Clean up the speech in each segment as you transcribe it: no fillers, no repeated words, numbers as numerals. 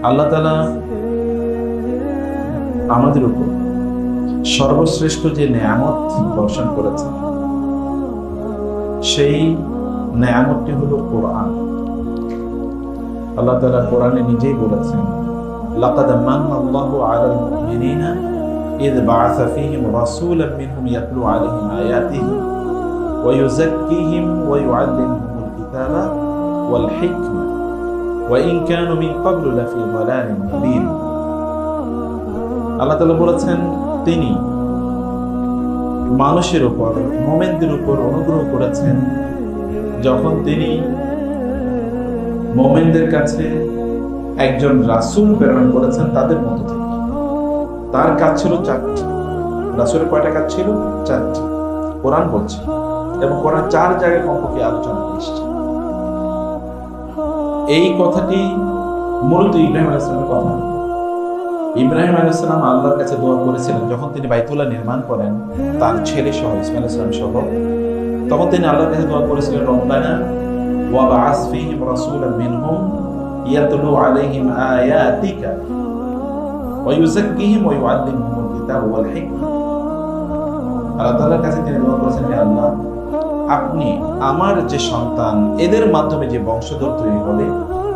আল্লাহ তাআলা আমাদের উপর সর্বশ্রেষ্ঠ যে নেয়ামত বর্ষণ করেছেন, সেই নেয়ামতটি হলো কোরআন। আল্লাহ তাআলা কোরআনে নিজেই বলেছেন, লাকাদ মান্নাল্লাহু আলাল মুমিনিনা ইয বাআসা ফীহিম রাসূলাম মিনহুম ইয়াতলু আলাইহিম আয়াতিহি ওয়া ইউযাক্কিহিম ওয়া ইউআল্লিমুহুমুল কিতাবা ওয়াল হিকমা ওয়া ইন কানু মিন ক্বাবলু লাফী যালালিম মুবিন। আল্লাহ তাআলা বলেছেন, তিনি মানুষের উপর, মুমিনদের উপর অনুগ্রহ করেছেন যখন তিনি মুমিনদের কাছে একজন রাসূল প্রেরণ করেছেন তাদের মধ্য থেকে। তার কাজ ছিল চারটি। রাসূলের কয়টা কাজ ছিল? চারটি। কোরআন বলছে, এবং কোরআন 4 জায়গায় কমপক্ষে আলোচনা এসেছে। এই কথাটি মূলত ইব্রাহিম আলাইহিস সালামের কথা। ইব্রাহিম আলাইহিস সালাম আল্লাহর কাছে দোয়া করেছিলেন যখন তিনি বাইতুল্লাহ নির্মাণ করেন, তার ছেলে সহ ইসমাঈল আলাইহিস সালাম সহ। তখন তিনি আল্লাহর কাছে দোয়া করেছিলেন, রব্বানা ওয়া বা'আস ফীহিম রাসূলাম মিনহুম ইয়াতলু আলাইহিম আয়াতিকা ওয়া ইউযাক্কিহিম ওয়া ইউআল্লিমুহুমুল কিতাবা ওয়াল হিকমা। আল্লাহ তাআলার কাছে তিনি দোয়া করেছেন, হে আল্লাহ, আপনি আমার যে সন্তান, এদের মাধ্যমে যে বংশধর তৈরি হবে,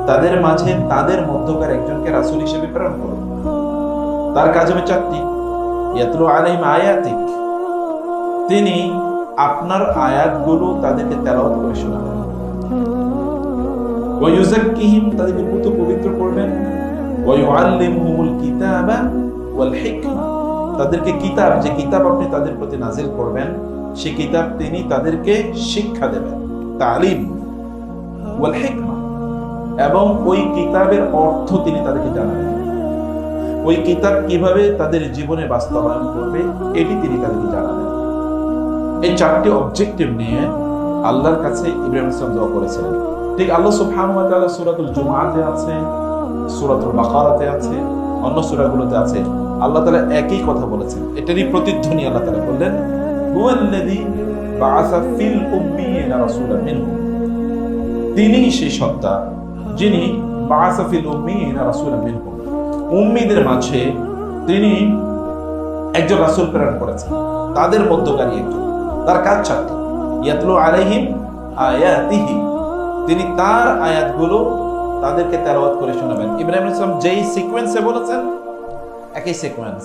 তাদের মাঝে তাদের মধ্যকার একজনকে রাসূল হিসেবে প্রেরণ করুন। তার কাজ হবে 4টি। ইয়াতলু আলাইহিম আয়াতিক, তিনি আপনার আয়াতগুলো তাদেরকে তেলাওয়াত করে শোনাবেন। ওয়া ইউযাক্কিহিম, তাদেরকে পবিত্র করবেন। ওয়া ইউআল্লিমুহুমুল কিতাবা ওয়াল হিকমা, তাদেরকে কিতাব, যে কিতাব আপনি তাদের প্রতি নাজিল করবেন, সেই কিতাব তিনি তাদেরকে শিক্ষা দেবেন, তালিম। ওয়াল হিকমা, এবং ওই কিতাবের অর্থ তিনি তাদেরকে জানাবেন। ওই কিতাব কিভাবে তাদের জীবনে বাস্তবায়ন করবে, এটি তিনি তাদেরকে জানাবেন। এই 4টি অবজেক্টিভ নিয়ে আল্লাহর কাছে ইব্রাহিম আলাইহিস সালাম দোয়া করেছিলেন। ঠিক আল্লাহ সুবহানাহু ওয়া তাআলা সূরাতুল জুমআতে আছে, সূরাতুল বাকারাতে আছে, অন্য সূরাগুলোতে আছে। আল্লাহ তাআলা একই কথা বলেছেন, এটারই প্রতিধ্বনি আল্লাহ তাআলা বললেন, হুয়াল্লাযী বাআসা ফিল উম্মিয়িনা রাসূলাম মিনহুম, তিনি সেই সত্তা যিনি বাআসা ফিল উম্মিয়িনা রাসূলাম মিনহুম, উম্মীদের মাঝে তিনি একজন রাসূল প্রেরণ করেছেন, তাদের মধ্যকারী একজন। তার কাজ 4টি। ইয়াতলু আলাইহিম আয়াতিহি, তিনি তার আয়াতগুলো তাদেরকে তেলাওয়াত করে শোনাবেন। ইব্রাহিম আলাইহিস সালাম যেই সিকোয়েন্সে বলেছেন, একই সিকোয়েন্স,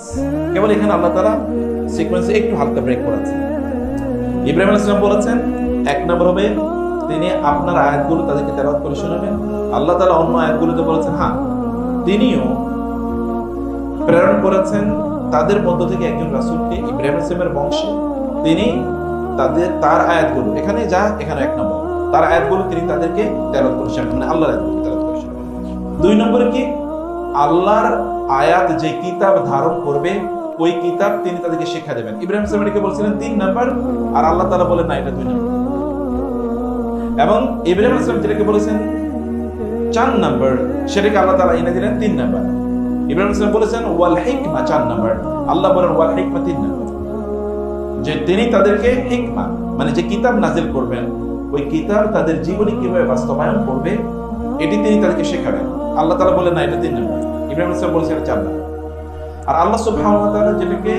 কেবল এখানে আল্লাহ তাআলা সিকোয়েন্সে একটু হালকা ব্রেক করেছেন। ইব্রাহিম আলাইহিস সালাম বলেছেন 1 নম্বর হবে তিনি আপনার আয়াতগুলো তাদেরকে তেলাওয়াত করে শোনাবেন। আল্লাহ তাআলা অন্য আয়াতগুলোতে বলেছেন, হ্যাঁ, তিনিও প্রেরণ করেছেন তাদের মধ্য থেকে একজন রাসূলকে, ইব্রাহিম আলাইহিস সালামের বংশে। তিনি তার আয়াতগুলো, এখানে 1 নম্বর, তার আয়াতগুলো তিনি তাদেরকে তেলাওয়াত করে শোনাবেন, মানে আল্লাহর আয়াতগুলো তেলাওয়াত করে শোনাবেন। 2 নম্বরে কি? আল্লাহর আয়াত যে কিতাব ধারণ করবে, ওই কিতাব তিনি তাদেরকে শিক্ষা দেবেন। ইব্রাহিম আলাইহিস সালামকে বলছিলেন 3 নম্বর, আর আল্লাহ তাআলা বলেন না, এটা 2 নম্বর। এবং ইব্রাহিম আলাইহিস সালাম যেটাকে বলেছেন 4 নম্বর, সেটাকে আল্লাহ তাআলা এনে দিলেন 3 নম্বর। ইব্রাহিম আলাইহিস সালাম বলেছেন ওয়াল হিকমা 4 নম্বর, আল্লাহ বলেন ওয়াল হিকমা 3 নম্বর, যে তিনি তাদেরকে হিকমা, মানে যে কিতাব নাজিল করবেন, ওই কিতাব তাদের জীবনে কিভাবে বাস্তবায়ন করবে, এটি তিনি তাদেরকে শেখাবেন। আল্লাহ তাআলা বলেন না, এটা 3 নম্বর। ইব্রাহিম আলাইহিস সালাম বলেছেন এটা 4 নম্বর। আর আল্লাহ সুবহানাহু ওয়া তাআলা যেটাকে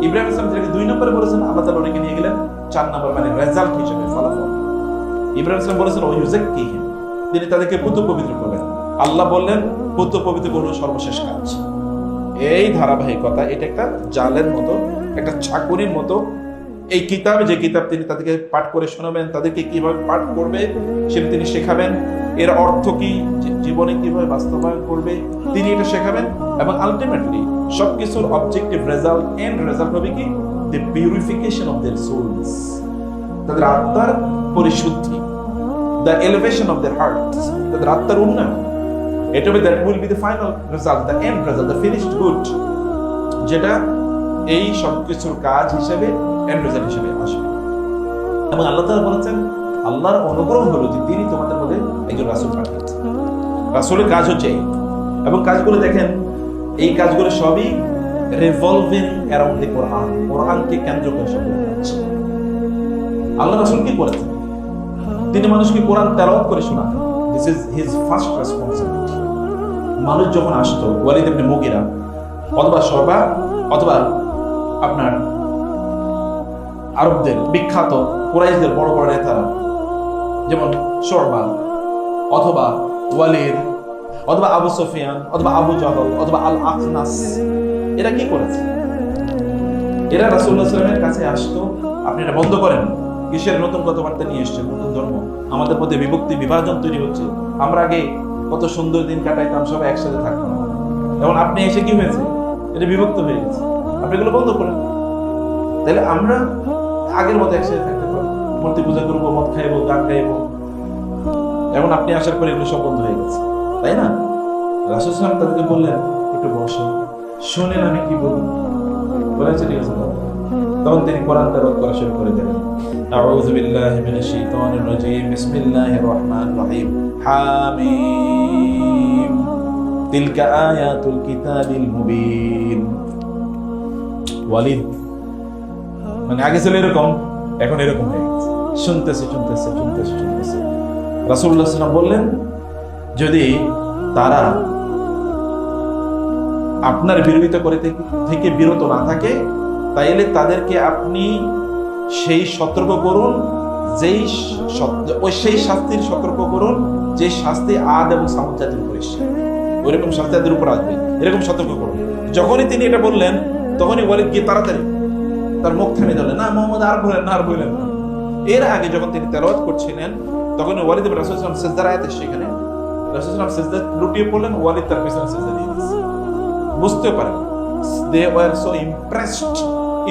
ইব্রাহিম আলাইহিস সালাম যেটাকে 2 নম্বরে বলেছেন, আল্লাহ তাআলা ওটাকে নিয়ে গেলেন 4 নম্বর, মানে রেজাল্ট হিসেবে, ফলাফল। ইব্রাহিম আলাইহিস সালাম বলেছেন ওয়া ইউযাক্কিহিম, তিনি তাদেরকে পবিত্র করবেন। আল্লাহ বললেন পবিত্র করুন, সর্বশেষ কাজ। এই ধারাবাহিকতা, এটা একটা জালের মতো, একটা চাকুরির মতো। এই কিতাবে, যে কিতাব তিনি তাদেরকে পাঠ করে শোনাবেন, তাদেরকে কিভাবে পাঠ করবে সেটা তিনি শেখাবেন, এর অর্থ কি, জীবনে কিভাবে বাস্তবায়ন করবে তিনি এটা শেখাবেন। এবং আলটিমেটলি সবকিছুর অবজেক্টিভ রেজাল্ট, এন্ড রেজাল্ট হবে কি? The purification of their souls, তাদের আত্মার পরিশুদ্ধি, the elevation of their hearts, তাদের আত্মার উন্নয়ন। এটা হবে that will be the final result, the end result, the finished good, যেটা এই সবকিছুর কাজ হিসেবে, এন্ড রেজাল্ট হিসেবে আসবে। এবং আল্লাহ তাআলা বলেছেন, আল্লাহর অনুগ্রহ হলো যে তিনি তোমাদের মধ্যে একজন রাসূল পাঠিয়েছেন। রাসূলের কাজ হচ্ছে এই, এবং কাজগুলো দেখেন, এই কাজগুলো সবই রিভলভিং অ্যারাউন্ড দি কোরআন, কোরআনকে কেন্দ্র করে সব হচ্ছে। আল্লাহ রাসূল কি করেছেন? তিনি মানুষকে কোরআন তেলাওয়াত করে শোনাতেন। This is his first responsibility. মানুষ যখন আসতো, ওয়ালিদ ইবনে মুগিরা অথবা শোবা অথবা আপনার আরবদের বিখ্যাত কুরাইশদের বড় বড় নেতারা যেমন শোবা অথবা ওয়ালিদ অথবা আবু সুফিয়ান অথবা আবু জাহল অথবা আল আখনাস, এরা কি করেছে? এরা রাসূলুল্লাহ সাল্লাল্লাহু আলাইহি ওয়াসাল্লামের কাছে আসতো, আপনি এটা বন্ধ করেন, কিসের নতুন কথাবার্তা নিয়ে এসছেন, নতুন ধর্ম, আমাদের মধ্যে বিভক্তি বিভাজন তৈরি হচ্ছে, আমরা আগে কত সুন্দর দিন কাটাইতাম, সবাই একসাথে থাকতাম, এখন আপনি এসে কি হয়েছে, এটা বিভক্ত হয়ে গেছে, আপনি এগুলো বন্ধ করেন, তাহলে আমরা আগের মতো একসাথে থাকতে পারবো, মূর্তি পূজা করবো, মদ খাইবো, গান গাইবো। এখন আপনি আসার পরে এগুলো সব বন্ধ হয়ে গেছে, তাই না? রাসূল সাল্লাল্লাহু আলাইহি ওয়াসাল্লাম তাদেরকে বললেন, একটু বসো, শোনেন আমি কি বলি। বলেছে ঠিক আছে, তখন তিনি কোরআন তেলাওয়াত করা শুরু করে দিলেন। আউযু বিল্লাহি মিনাশ শাইতানির রাজীম, বিসমিল্লাহির রহমানির রহিম, হামিম, তিলকা আয়াতুল কিতাবিল মুবিন। ওয়ালিদ মানে আগে ছিল এরকম, এখন এরকম হয়ে গেছে, শুনতেছে শুনতেছে শুনতেছে শুনতেছে। রাসূলুল্লাহ সাল্লাল্লাহু আলাইহি ওয়াসাল্লাম বললেন, যদি তারা আপনার বিরোধিতা করে থেকে বিরত না থাকে, তাইলে তাদেরকে আপনি সেই সতর্ক করুন, সেই শাস্তির সতর্ক করুন যে শাস্তি আদ এবং সামুদ জাতির উপর এসেছে, ওইরকম শাস্তি তাদের উপর আসবে, এরকম সতর্ক করুন। যখনই তিনি এটা বললেন, তখনই ওয়ালিদ গিয়ে তাড়াতাড়ি তার মুখ থেমে ধরলেন, না মোহাম্মদ আর বলেন না, আর বললেন না। এর আগে যখন তিনি তেলাওয়াত করছিলেন, তখন ওয়ালিদ রাসূল সাল্লাল্লাহু আলাইহি ওয়াসাল্লাম সিজদার আয়াত সেখানে রাসূল সাল্লাল্লাহু আলাইহি ওয়াসাল্লাম সিজদা লুটিয়ে পড়লেন, ওয়ালিদ তার পিছনে সিজদা দিয়ে দিয়েছে। বুঝতে পারেন, they were so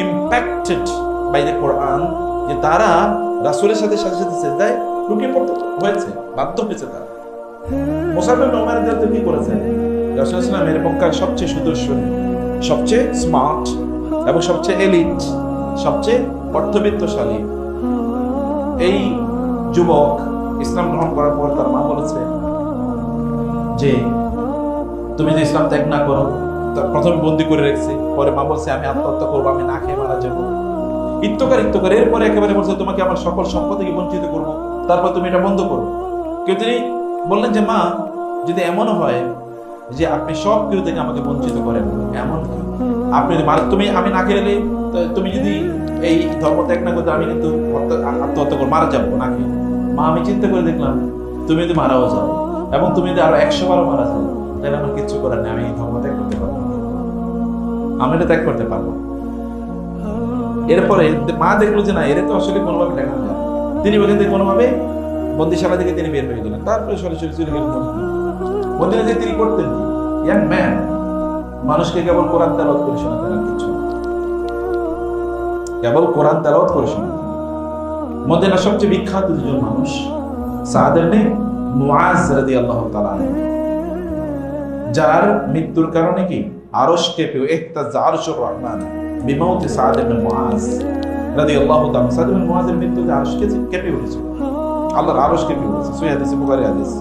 impacted by the Quran যে তারা রাসূলের সাথে সাথে সাথে সিজদায় লুটিয়ে পড়তে হয়েছে, বাধ্য হয়েছে তারা। মুসাব ইবনে উমার রাদিয়াল্লাহু কি করেছেন? রাসূল সাল্লাল্লাহু আলাইহি ওয়াসাল্লাম এর মক্কার সবচেয়ে সুদর্শন, সবচেয়ে স্মার্ট এবং সবচেয়ে এলিট, সবচেয়ে অর্থবিত্তশালী এই যুবক ইসলাম গ্রহণ করার পর তার মা বলেছে যে তুমি যদি ইসলাম ত্যাগ না করো, প্রথমে বন্দি করে রেখেছে, পরে মা বলছে আমি আত্মহত্যা করবো, আমি না খেয়ে মারা যাবো, ইত্যকার এরপরে একেবারে বলছে তোমাকে আমার সকল সম্পদ থেকে বঞ্চিত করবো, তারপর তুমি এটা বন্ধ করো। কেউ তিনি বললেন যে মা, যদি এমনও হয় যে আপনি সব কিছু থেকে আমাকে বঞ্চিত করেন, এমন আপনি তুমি আমি না খেলে তুমি যদি এই ধর্ম ত্যাগ না করতে, আমি কিন্তু আত্মহত্যা করে মারা যাবো না খেয়ে। মা, আমি চিন্তা করে দেখলাম তুমি যদি মারাও যাও এবং তুমি যদি আরো 100 বারও মারা যাও, তাহলে আমার কিচ্ছু করার নেই, আমি এই ধর্ম ত্যাগ করতে পারবো, আমি এটা ত্যাগ করতে পারবো। এরপরে মা দেখলো যে না, এর তো আসলে কোনোভাবে ঠেকানো যায়, তিনি বলেন যে কোনোভাবে বন্দিশালা থেকে তিনি বের হয়ে গেলেন। তারপরে সরাসরি চলে গেলেন মদিনা। যে তিনি করতেন ইয়াং ম্যান, মানুষকে কেবল কোরআন তেলাওয়াত করে শোনাতেন, আর কিছু কেবল কোরআন তেলাওয়াত করে শোনাতেন। মদিনার সবচেয়ে বিখ্যাত দুজন মানুষ সাদ ইবনে মুআজ রাদিয়াল্লাহু তাআলা, যার মৃত্যুর কারণে কি আরশ কেঁপে ইহতাজ্জা আরশুর রহমান বিমাউতি সাদ ইবনে মুআজ রাদিয়াল্লাহু তাআলা। সাদ ইবনে মুআজের মৃত্যুতে আরশ কেঁপে উঠেছিল, আল্লাহর আরশ কেঁপে উঠেছে, সহিহ হাদিসে, বুখারী হাদিস,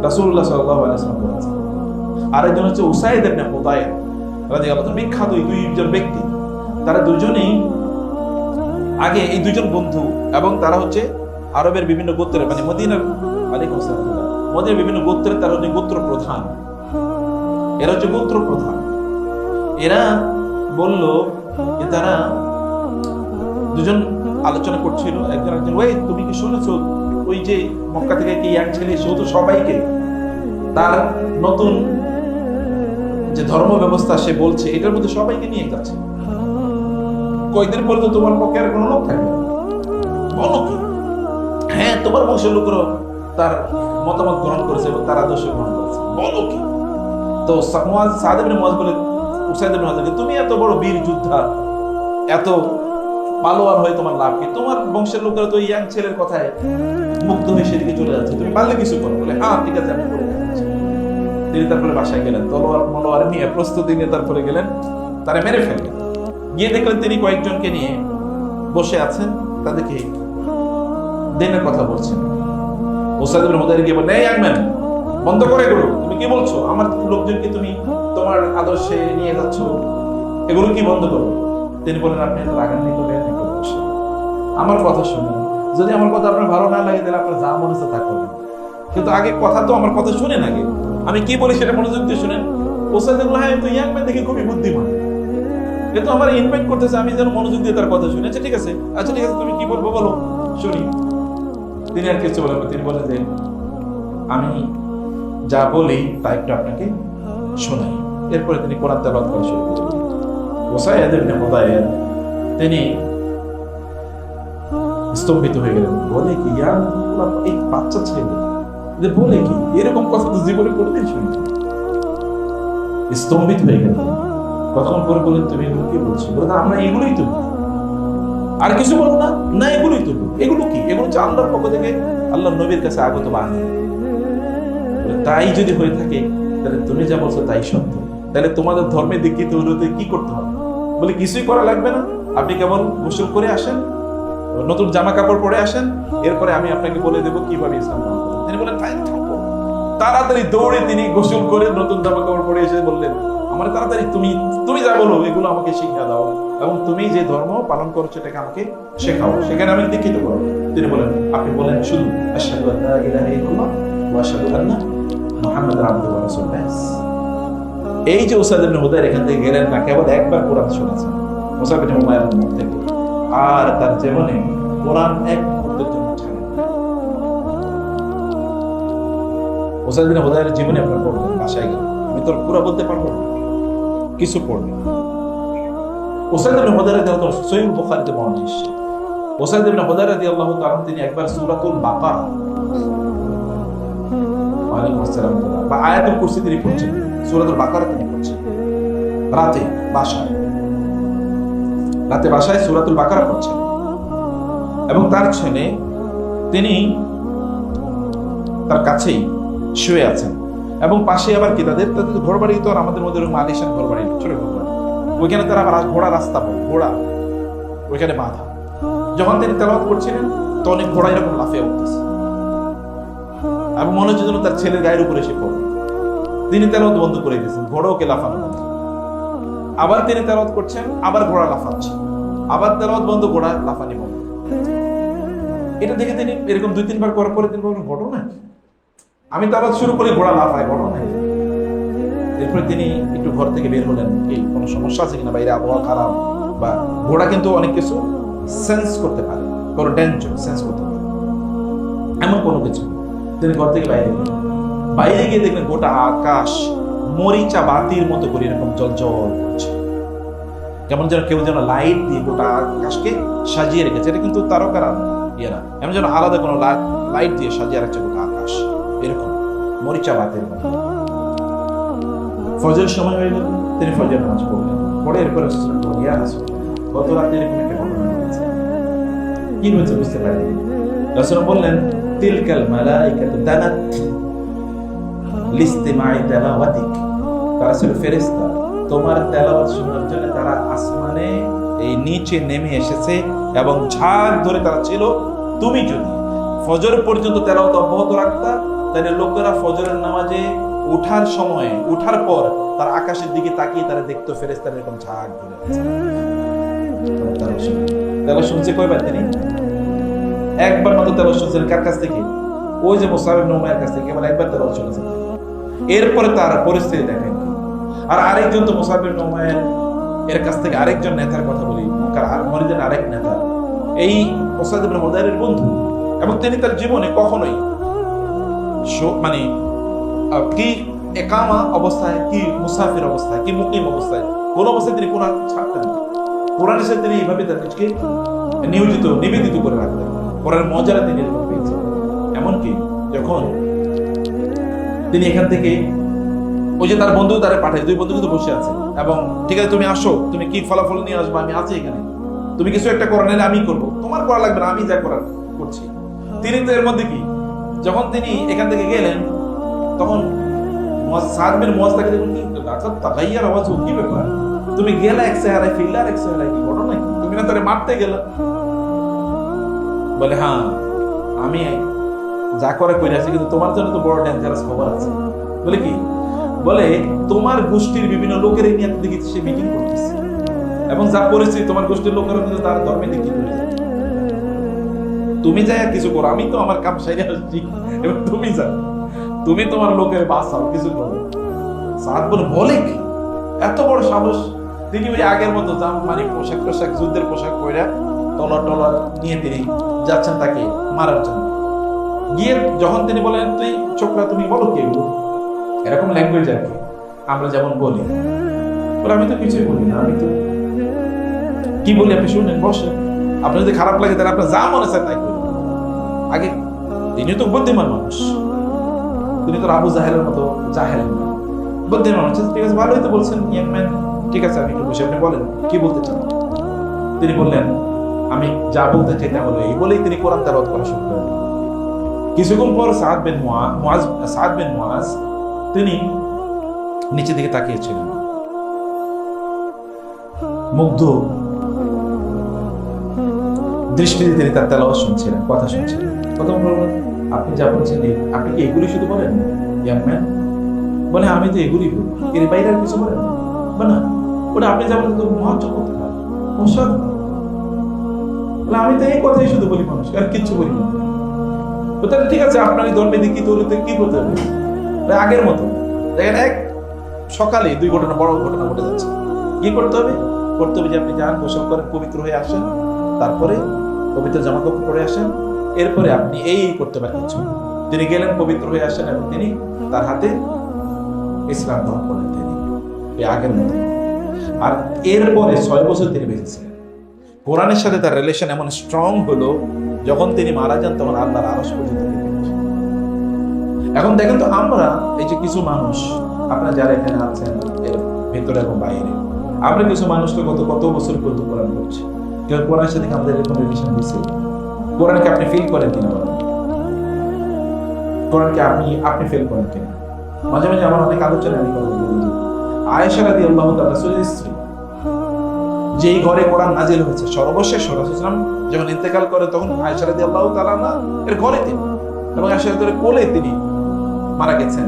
রাসূলুল্লাহ সাল্লাল্লাহু আলাইহি ওয়াসাল্লাম বলেছেন। আরেকজন হচ্ছে উসাইদ ইবনে হুদায়র রাদিয়াল্লাহু তাআলা, বিখ্যাত এই দুইজন ব্যক্তি। তারা দুজনেই আগে এই দুজন বন্ধু, এবং তারা হচ্ছে আরবের বিভিন্ন গোত্রের, মানে মদিনার আলাইকুম আসসালাম, মদিনার বিভিন্ন গোত্রের তারা হচ্ছে গোত্র প্রধান। এরা হচ্ছে গোত্র প্রধান। এরা বলল যে তারা দুজন আলোচনা করছিল, একজন ওই তুমি কি শুনেছো ওই যে মক্কা থেকে কি এক ছেলে, সে তো সবাইকে তার নতুন যে ধর্ম ব্যবস্থা সে বলছে এটার মধ্যে সবাইকে নিয়ে যাচ্ছে, কয়দিন পরে তো তোমার পক্ষে আর কোনো লোক থাকবে, বলো কি? হ্যাঁ, তোমার বংশের লোকেরও তার মতামত গ্রহণ করেছে এবং তার আদর্শ গ্রহণ করেছে, বলো কি? তো সাদ ইবনে মুআজ বলে উসাইদ ইবনে মুআজ, তুমি এত বড় বীর যোদ্ধা, এত পালোয়ান হয়ে তোমার লাভ কি? তোমার বংশের লোকেরা তো ইয়াং ছেলের কথায় মুগ্ধ হয়ে সেদিকে চলে যাচ্ছে, তুমি পারলে কিছু করো। বলে হ্যাঁ ঠিক আছে, আমি করে দেখাচ্ছি। তিনি তারপরে বাসায় গেলেন, তলোয়ার নিয়ে প্রস্তুতি নিয়ে তারপরে গেলেন, তারা মেরে ফেললেন। গিয়ে দেখলেন তিনি কয়েকজনকে নিয়ে বসে আছেন, তাদেরকে দিনের কথা বলছেন। উসাইদ ইবনে হুদায়র গিয়ে বলেন, এই ইয়াং ম্যান, বন্ধ করে এগুলো, তুমি কি বলছো? আমার লোকজনকে তুমি তোমার আদর্শে নিয়ে যাচ্ছ, এগুলো কি বন্ধ করো? তিনি বলেন, আপনি এত রাগান্বিত হয়ে আমার কথা শুনুন, যদি আমার কথা আপনার ভালো না লাগে তাহলে আপনার যা মনে হচ্ছে তা করবেন, কিন্তু আগে কথা তো আমার কথা শুনেন আগে। আমি কি বলি সেটা মনোযোগ দিয়ে শুনেন। ওস্তাদ বলল, হ্যাঁ তো ইয়াং ম্যান দেখে খুবই বুদ্ধিমান, এ তো আমার ইনভাইট করতেছে, আমি যেন মনোযোগ দিয়ে তার কথা শুনি। আচ্ছা ঠিক আছে, তুমি কি বলবো বলো, শুনি। তিনি আর কিছু বলেন, তিনি বলেন যে আমি যা বলি তা একটু আপনাকে শোনাই। এরপরে তিনি কোরআন তেলাওয়াত করা শুরু করলেন। ওসাইদ ইবনে হুদাইর তিনি স্তম্ভিত হয়ে গেলেন। বলে কি ইয়ার এই বাচ্চা ছেলে যে বলে কি এরকম কথা তো জীবনে কোনোদিন শুনি। স্তম্ভিত হয়ে গেলেন। তখন পরে বলেন, তুমি এগুলো কি বলছো? বলে আমরা এগুলোই তো বলি। আর কিছু বলো না? না এগুলোই তো বলি। এগুলো কি? এগুলো হচ্ছে আল্লাহর পক্ষ থেকে আল্লাহর নবীর কাছে আগত বাণী। তাই যদি হয়ে থাকে তাহলে তুমি যা বলছো তাই সত্য। তাহলে তোমাদের ধর্মে দীক্ষিত হলে কি করতে হবে? বলে কিছুই করা লাগবে না, আপনি কেবল গোসল করে আসেন, নতুন জামা কাপড় পরে আসেন, এরপরে আমি আপনাকে বলে দেবো কিভাবে ইসলাম গ্রহণ করবেন। তিনি বলেন তাড়াতাড়ি দৌড়ে তিনি গোসল করে নতুন জামা কাপড় পরে এসে বললেন, আমার তাড়াতাড়ি তুমি যা বলো এগুলো আমাকে শিখিয়ে দাও, এবং তুমি যে ধর্ম পালন করছো সেটাকে আমাকে শেখাও, সেখানে আমি দীক্ষিত করো। তিনি বলেন, আপনি বলেন শুধু আশহাদু আল্লা ইলাহা ইল্লাল্লাহ ওয়া আশহাদু আন্না মুহাম্মাদান আবদুহু ওয়া রাসূলুহু। এই যে উসাইদ ইবনে হুদাইর এখান থেকে গেলেন না, কেবল একবার কোরআন শুনেছেন মুসাব ইবনে উমাইয়ার মুখ থেকে, আর তার জীবনে কোরআন এক মুহূর্তের জন্য ছাড়েন। উসাইদ ইবনে হুদাইরের জীবনে আপনারা পড়বেন, বাসায় গেলে আমি তো পুরো বলতে পারবো না, কিছু পড়বেন। উসাইদ ইবনে হুদাইর রাদিয়াল্লাহু তাআলা সহিহ বুখারীতে বর্ণনা এসেছে। উসাইদ ইবনে হুদাইর রাদিয়াল্লাহু তাআলা তিনি একবার সূরাতুল বাকারা বা আয়াতুল কুরসি তিনি পড়ছেন, সূরাতুল বাকারা তিনি পড়ছেন রাতে বাসায় সূরাতুল বাকারা পড়ছেন, এবং তার ছেলে তিনি তার কাছেই শুয়ে আছেন, এবং পাশে আবার কি তাদের ঘর বাড়ি তো আর আমাদের মধ্যে আলিশান ঘর বাড়ি, ছোট ঘর বাড়ি, ওইখানে তারা আবার ঘোড়া রাস্তা, ঘোড়া ওইখানে বাঁধা। যখন তিনি তেলাওয়াত করছিলেন তো অনেক ঘোড়া এরকম লাফিয়ে উঠতেছে, এবং মনে হচ্ছে যেন তার ছেলের গায়ের উপরে এসে পড়ে। তিনি তেলাওয়াত বন্ধ করে দিয়েছেন, ঘোড়াওকে লাফানো বন্ধ। আবার তিনি তেলাওয়াত করছেন, আবার ঘোড়া লাফাচ্ছে, আবার তেলাওয়াত বন্ধ, ঘোড়া লাফানি বন্ধ। এটা দেখে তিনি এরকম 2-3 বার করার পরে তিনি বললেন, ঘটনা আমি তেলাওয়াত শুরু করি, ঘোড়া লাফায়, ঘটনা। এরপরে তিনি একটু ঘর থেকে বের হলেন, এই কোনো সমস্যা আছে কিনা, বাইরে আবহাওয়া খারাপ, বা ঘোড়া কিন্তু অনেক কিছু সেন্স করতে পারে, কোনো ডেঞ্জার সেন্স করতে পারে, এমন কোনো কিছু। তিনি ঘর থেকে বাইরে গিয়ে দেখলেন গোটা আকাশ মরিচা বাতির মতো করে এরকম জল করছে, কেমন যেন কেউ যেন লাইট দিয়ে গোটা আকাশকে সাজিয়ে রেখেছে। এটা কিন্তু তারকারা ইয়েরা, এমন যেন আলাদা কোনো লাইট দিয়ে সাজিয়ে রাখছে গোটা আকাশ, এরকম মরিচা বাতির মতো। ফজরের সময় হয়ে গেল, তিনি ফজরের নামাজ পড়লেন, পরে এরপরে গত রাতে এরকম একটা ঘটনা হয়েছে, কি হয়েছে বুঝতে পারেন। রাসূল বললেন, তিলকাল মালাইকাতু দানাত লিস্তিমাই তেলাওয়াতিক, তারা ছিল ফেরেশতা, তোমার তেলাওয়াত শোনার জন্য তারা আসমানে এই নিচে নেমে এসেছে, এবং ঝাঁক ধরে তারা ছিল। তুমি যদি ফজর পর্যন্ত তেলাওয়াত অব্যাহত রাখতা, তাহলে লোকেরা ফজরের নামাজে উঠার পর তার আকাশের দিকে তাকিয়ে তারা দেখতো ফেরেশতারা এরকম ঝাঁক ধরে আছে। তেলাওয়াত শুনছে কয়বার? তিনি একবার মাত্র তেলাওয়াত শুনছেন। কার কাছ থেকে? ওই যে মুসাব ইবনে উমাইয়ার কাছ থেকে কেবল একবার তেলাওয়াত শুনেছেন। এরপরে তার পরিস্থিতি দেখেন। আর আরেকজন তো মুসাব ইবনে উমাইয়ার এর কাছ থেকে আরেকজন নেতার কথা বলি, মরিদের আরেক নেতা, এই উসাইদ ইবনে হুদাইরের বন্ধু, এবং তিনি তার জীবনে কখনোই মানে কি একামা অবস্থায়, কি মুসাফির অবস্থায়, কি মুকিম অবস্থায়, কোন অবস্থায় তিনি কোরআন ছাড়তেন না। কোরআনের সাথে তিনি এইভাবে তার নিজকে নিবেদিত করে রাখতেন। কোরআনের মর্যাদা তিনি এরকম পেয়েছেন। এমনকি যখন তিনি এখান থেকে ওই যে তার বন্ধু তারা পাঠায়, 2 বন্ধু কিন্তু বসে আছে, এবং ঠিক আছে তুমি আসো, তুমি কি ফলাফল নিয়ে আসবে, আমি আছি এখানে, তুমি কিছু একটা করে নিলে আমি করবো, তোমার করা লাগবে না, আমি যা করার করছি। তিনি তো এর মধ্যে কি, যখন তিনি এখান থেকে গেলেন তখন সাদ বিন মুয়াজ তাকে দেখুন, কি তাগাইয়ার আওয়াজ, কি ব্যাপার, তুমি গেলা এক চেহারায়, ফিরলা এক চেহারায়, কি ঘটনা কি, তুমি না তারে মারতে গেলা? বলে হ্যাঁ আমি যা করে কইরাছি, কিন্তু তোমার জন্য তো বড় ডেঞ্জারাস খবর আছে। বলে কি? বলে তোমার গোষ্ঠীর বিভিন্ন লোকের নিয়ে দেখি সে মিটিং করতেছে, এবং যা পরিস্থিতি তোমার গোষ্ঠীর লোকেরা কিন্তু তার ধর্মে দেখি করে যায়। তুমি যাই কিছু করো, আমি তো আমার কাম সাইরে আসছি, এবার তুমি যাও। তুমি তোমার লোকের বাঁচাও, কিছু করো। সাদ বলে কি এত বড় সাহস! তিনি ওই আগের মতো মানে পোশাক যুদ্ধের পোশাক পরে টলার নিয়ে তিনি যাচ্ছেন তাকে মারার জন্য। গিয়ে যখন তিনি বলেন, তুই ছোকরা তুমি বলো কি এগুলো, এরকম ল্যাঙ্গুয়েজ আর কি আমরা যেমন বলি, বলে আমি তো কিছুই বলি না, আমি তো কি বলি আপনি শুনেন, বসেন, আপনার যদি খারাপ লাগে তাহলে আপনার যা মনে চায় তাই করি। আগে তিনি তো বুদ্ধিমান মানুষ, তিনি তো আবু জাহেলের মতো জাহেল না, বুদ্ধিমান মানুষ। ঠিক আছে, ভালোই তো বলছেন ইয়াং ম্যান, ঠিক আছে আমি একটু বসে, আপনি বলেন কি বলতে চান। তিনি বললেন, আমি যা বলতে চাই তা হলো এই, বলেই তিনি কোরআন তেলাওয়াত করা শুরু করলেন। কিছুক্ষণ পর সাদ বিন মুআজ তিনি নিচের দিকে তাকিয়েছিলেন, মুগ্ধ দৃষ্টিতে তিনি তার তেলাওয়াত শুনছিলেন, কথা শুনছিলেন। প্রথম বললেন, আপনি যা বলছেন আপনি কি এগুলি শুধু বলেন ইয়াং ম্যান? বলে আমি তো এগুলি বলি, এর বাইরে আর কিছু বলেন না? ওটা আপনি যা বলেন তো মহাচমৎকার, অসাধারণ। বলে আমি তো এই কথাই শুধু বলি মানুষ, আর কিচ্ছু বলি না। তাহলে ঠিক আছে, আপনার এই ধর্মে কি তৈরিতে কি করতে হবে? আগের মতো দেখেন, এক সকালে দুই ঘটনা, বড় ঘটনা ঘটে যাচ্ছে। কি করতে হবে? করতে হবে যে আপনি যান, গোসল করেন, পবিত্র হয়ে আসেন, তারপরে পবিত্র জামা কাপড় পরে আসেন, এরপরে আপনি এই করতে পারেন কিছু। তিনি গেলেন, পবিত্র হয়ে আসেন, এবং তিনি তার হাতে ইসলাম গ্রহণ করলেন, তিনি এই আগের মতো। আর এরপরে 6 বছর তিনি বেঁচেছিলেন। কোরআনের সাথে তার রিলেশন এমন স্ট্রং হলো, যখন তিনি মারা যান তখন আল্লাহর আরশ পর্যন্ত গেছে। এখন দেখেন তো, আমরা এই যে কিছু মানুষ, আপনারা যারা এখানে আছেন এর ভেতরে এবং বাইরে, আমরা কিছু মানুষ তো কত বছর পর্যন্ত কোরআন করছি, কেউ কোরআনের সাথে আমাদের এরকম রিলেশন দিচ্ছে। কোরআনকে আপনি ফিল করেন কিনা বলেন? কোরআনকে আপনি ফিল করেন কিনা? মাঝে মাঝে আমার অনেক আলোচনা আমি বলি, আয়েশা রাদিয়াল্লাহু তাআলা রাসূলের স্ত্রী, যেই ঘরে কোরআন নাজিল হয়েছে, সর্বশেষ রাসূল যখন ইন্তেকাল করেন তখন আয়েশা রাদিয়াল্লাহু তাআলা এর ঘরে তিনি, এবং আয়েশা রাদিয়াল্লাহু কোলে তিনি মারা গেছেন।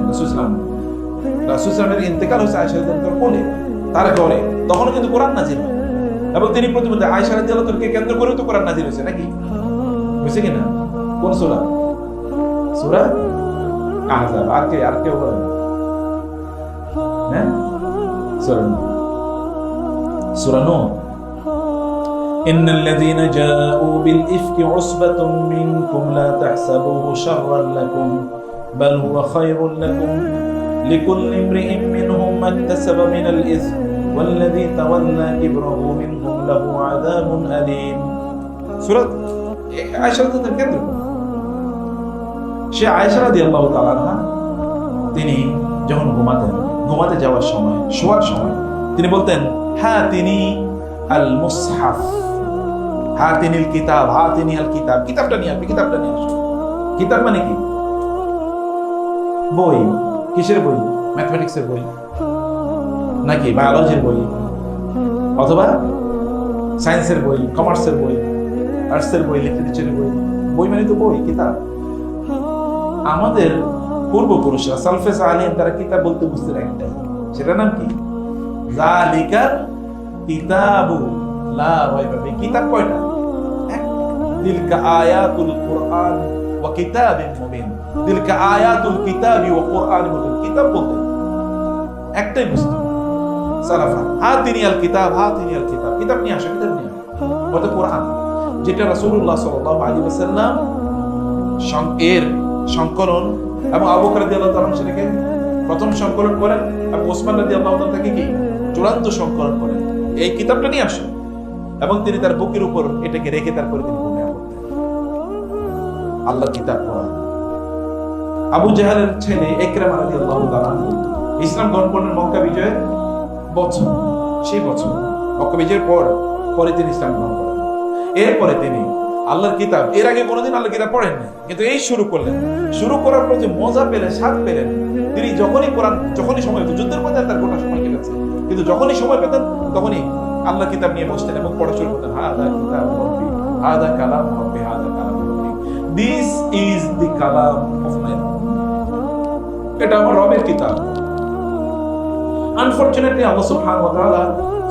রাসূলের ইন্তেকাল হয়েছে আয়েশা রাদিয়াল্লাহু কোলে, তার ঘরে, তখন কিন্তু কোরআন নাজিল হয়। এবং তিনি প্রতিমধ্যে আয়েশা রাদিয়াল্লাহু তাআলাকে কেন্দ্র করে তো কোরআন নাজিল হয়েছে, নাকি হয়েছে কিনা? কোন সূরা? সূরা আহজাব। আর কেউ বলেন? হ্যাঁ, সূরা নূহ। ইন্নাল লাযীনা জাউ বিল ইফকি উসবাতুম মিনকুম লা তাহসাবুহু শাররান লাকুম বাল হুয়া খায়রুন লাকুম লিকুল্লি ইমরিইন মিনহুম মাকতাসাবা মিনাল ইসম ওয়াল্লাযী তাওয়াল্লা কিবরাহু মিনহুম লাহু আযাবুন আলীম। সূরা আয়েশা রাদিয়াল্লাহু কেন্দ্র। সে আয়েশা রাদিয়াল্লাহু তাআলা আনহা, তিনি যখন ঘুমাতে যাওয়ার সময়, শোয়ার সময় তিনি বলতেন, হ্যাঁ তিনি আল মুসহাফ, হ্যাঁ তিনি কিতাব, হ্যাঁ তিনি আল কিতাব, কিতাবটা নিয়ে আসবে, কিতাবটা নিয়ে আসবে। কিতাব মানে কি? বই। কিসের বই? ম্যাথমেটিক্সের বই, নাকি বায়োলজির বই, অথবা সায়েন্সের বই, কমার্সের বই, আর্টসের বই, লিটারেচারের বই। বই মানে তো বই, কিতাব। আমাদের পূর্বপুরুষরা সালফে সালেহিন তারা কিতাব বলতে বুঝতেন একটাই, সেটা নাম কি? যালিকাল কিতাবু লা রাইবা ফিহি। কিতাব কয়টা? এক। তিলকা আয়াতুল কুরআন ওয়া কিতাবিন মুবিন। তিলকা আয়াতুল কিতাবি ওয়া কুরআনিন মুবিন। কিতাব বলতে একটাই বুঝতো সালাফা, হাতিনি আল কিতাব, হাতিনি আল কিতাব। কিতাব নিয়ে আসো, কিতাব নিয়ে আসো। ওটা কোরআন, যেটা রাসূলুল্লাহ সাল্লাল্লাহু আলাইহি ওয়াসাল্লাম এর সংকলন, এবং আবু বকর রাদিয়াল্লাহু তাআলা সেটাকে প্রথম সংকলন করেন, এবং ওসমান রাদিয়াল্লাহু তাআলা তাকে কি চূড়ান্ত সংকলন করেন। এই কিতাবটা নিয়ে আসেন, এবং তিনি তার বুকের উপর এটাকে রেখে তারপরে তিনি ঘুমিয়ে পড়তেন। আল্লাহর কিতাব কোরআন। আবু জাহেলের ছেলে ইকরামা রাদিয়াল্লাহু তাআলা ইসলাম গ্রহণ করেন মক্কা বিজয়ের বছর, সেই বছর মক্কা বিজয়ের পরে তিনি ইসলাম গ্রহণ করেন। এরপরে তিনি আল্লাহর কিতাব, এর আগে কোনোদিন আল্লাহর কিতাব পড়েন না, কিন্তু এই শুরু করলেন। শুরু করার পর যে মজা পেলেন, স্বাদ পেলেন, তিনি যখনই কোরআন, যখনই সময় পেতেন, যুদ্ধের মধ্যে তার গোটা সময় কেটেছে, কিন্তু যখনই সময় পেতেন তখনই আল্লাহর কিতাব নিয়ে বসতেন এবং পড়া শুরু করতেন। হাদা কিতাব রব্বি, হাদা কালাম রব্বি, হাদা কালাম রব্বি, this is the Kalam of my রব। এটা আমার রবের কিতাব। আনফরচুনেটলি আল্লাহ সুবহানাহু ওয়া তাআলা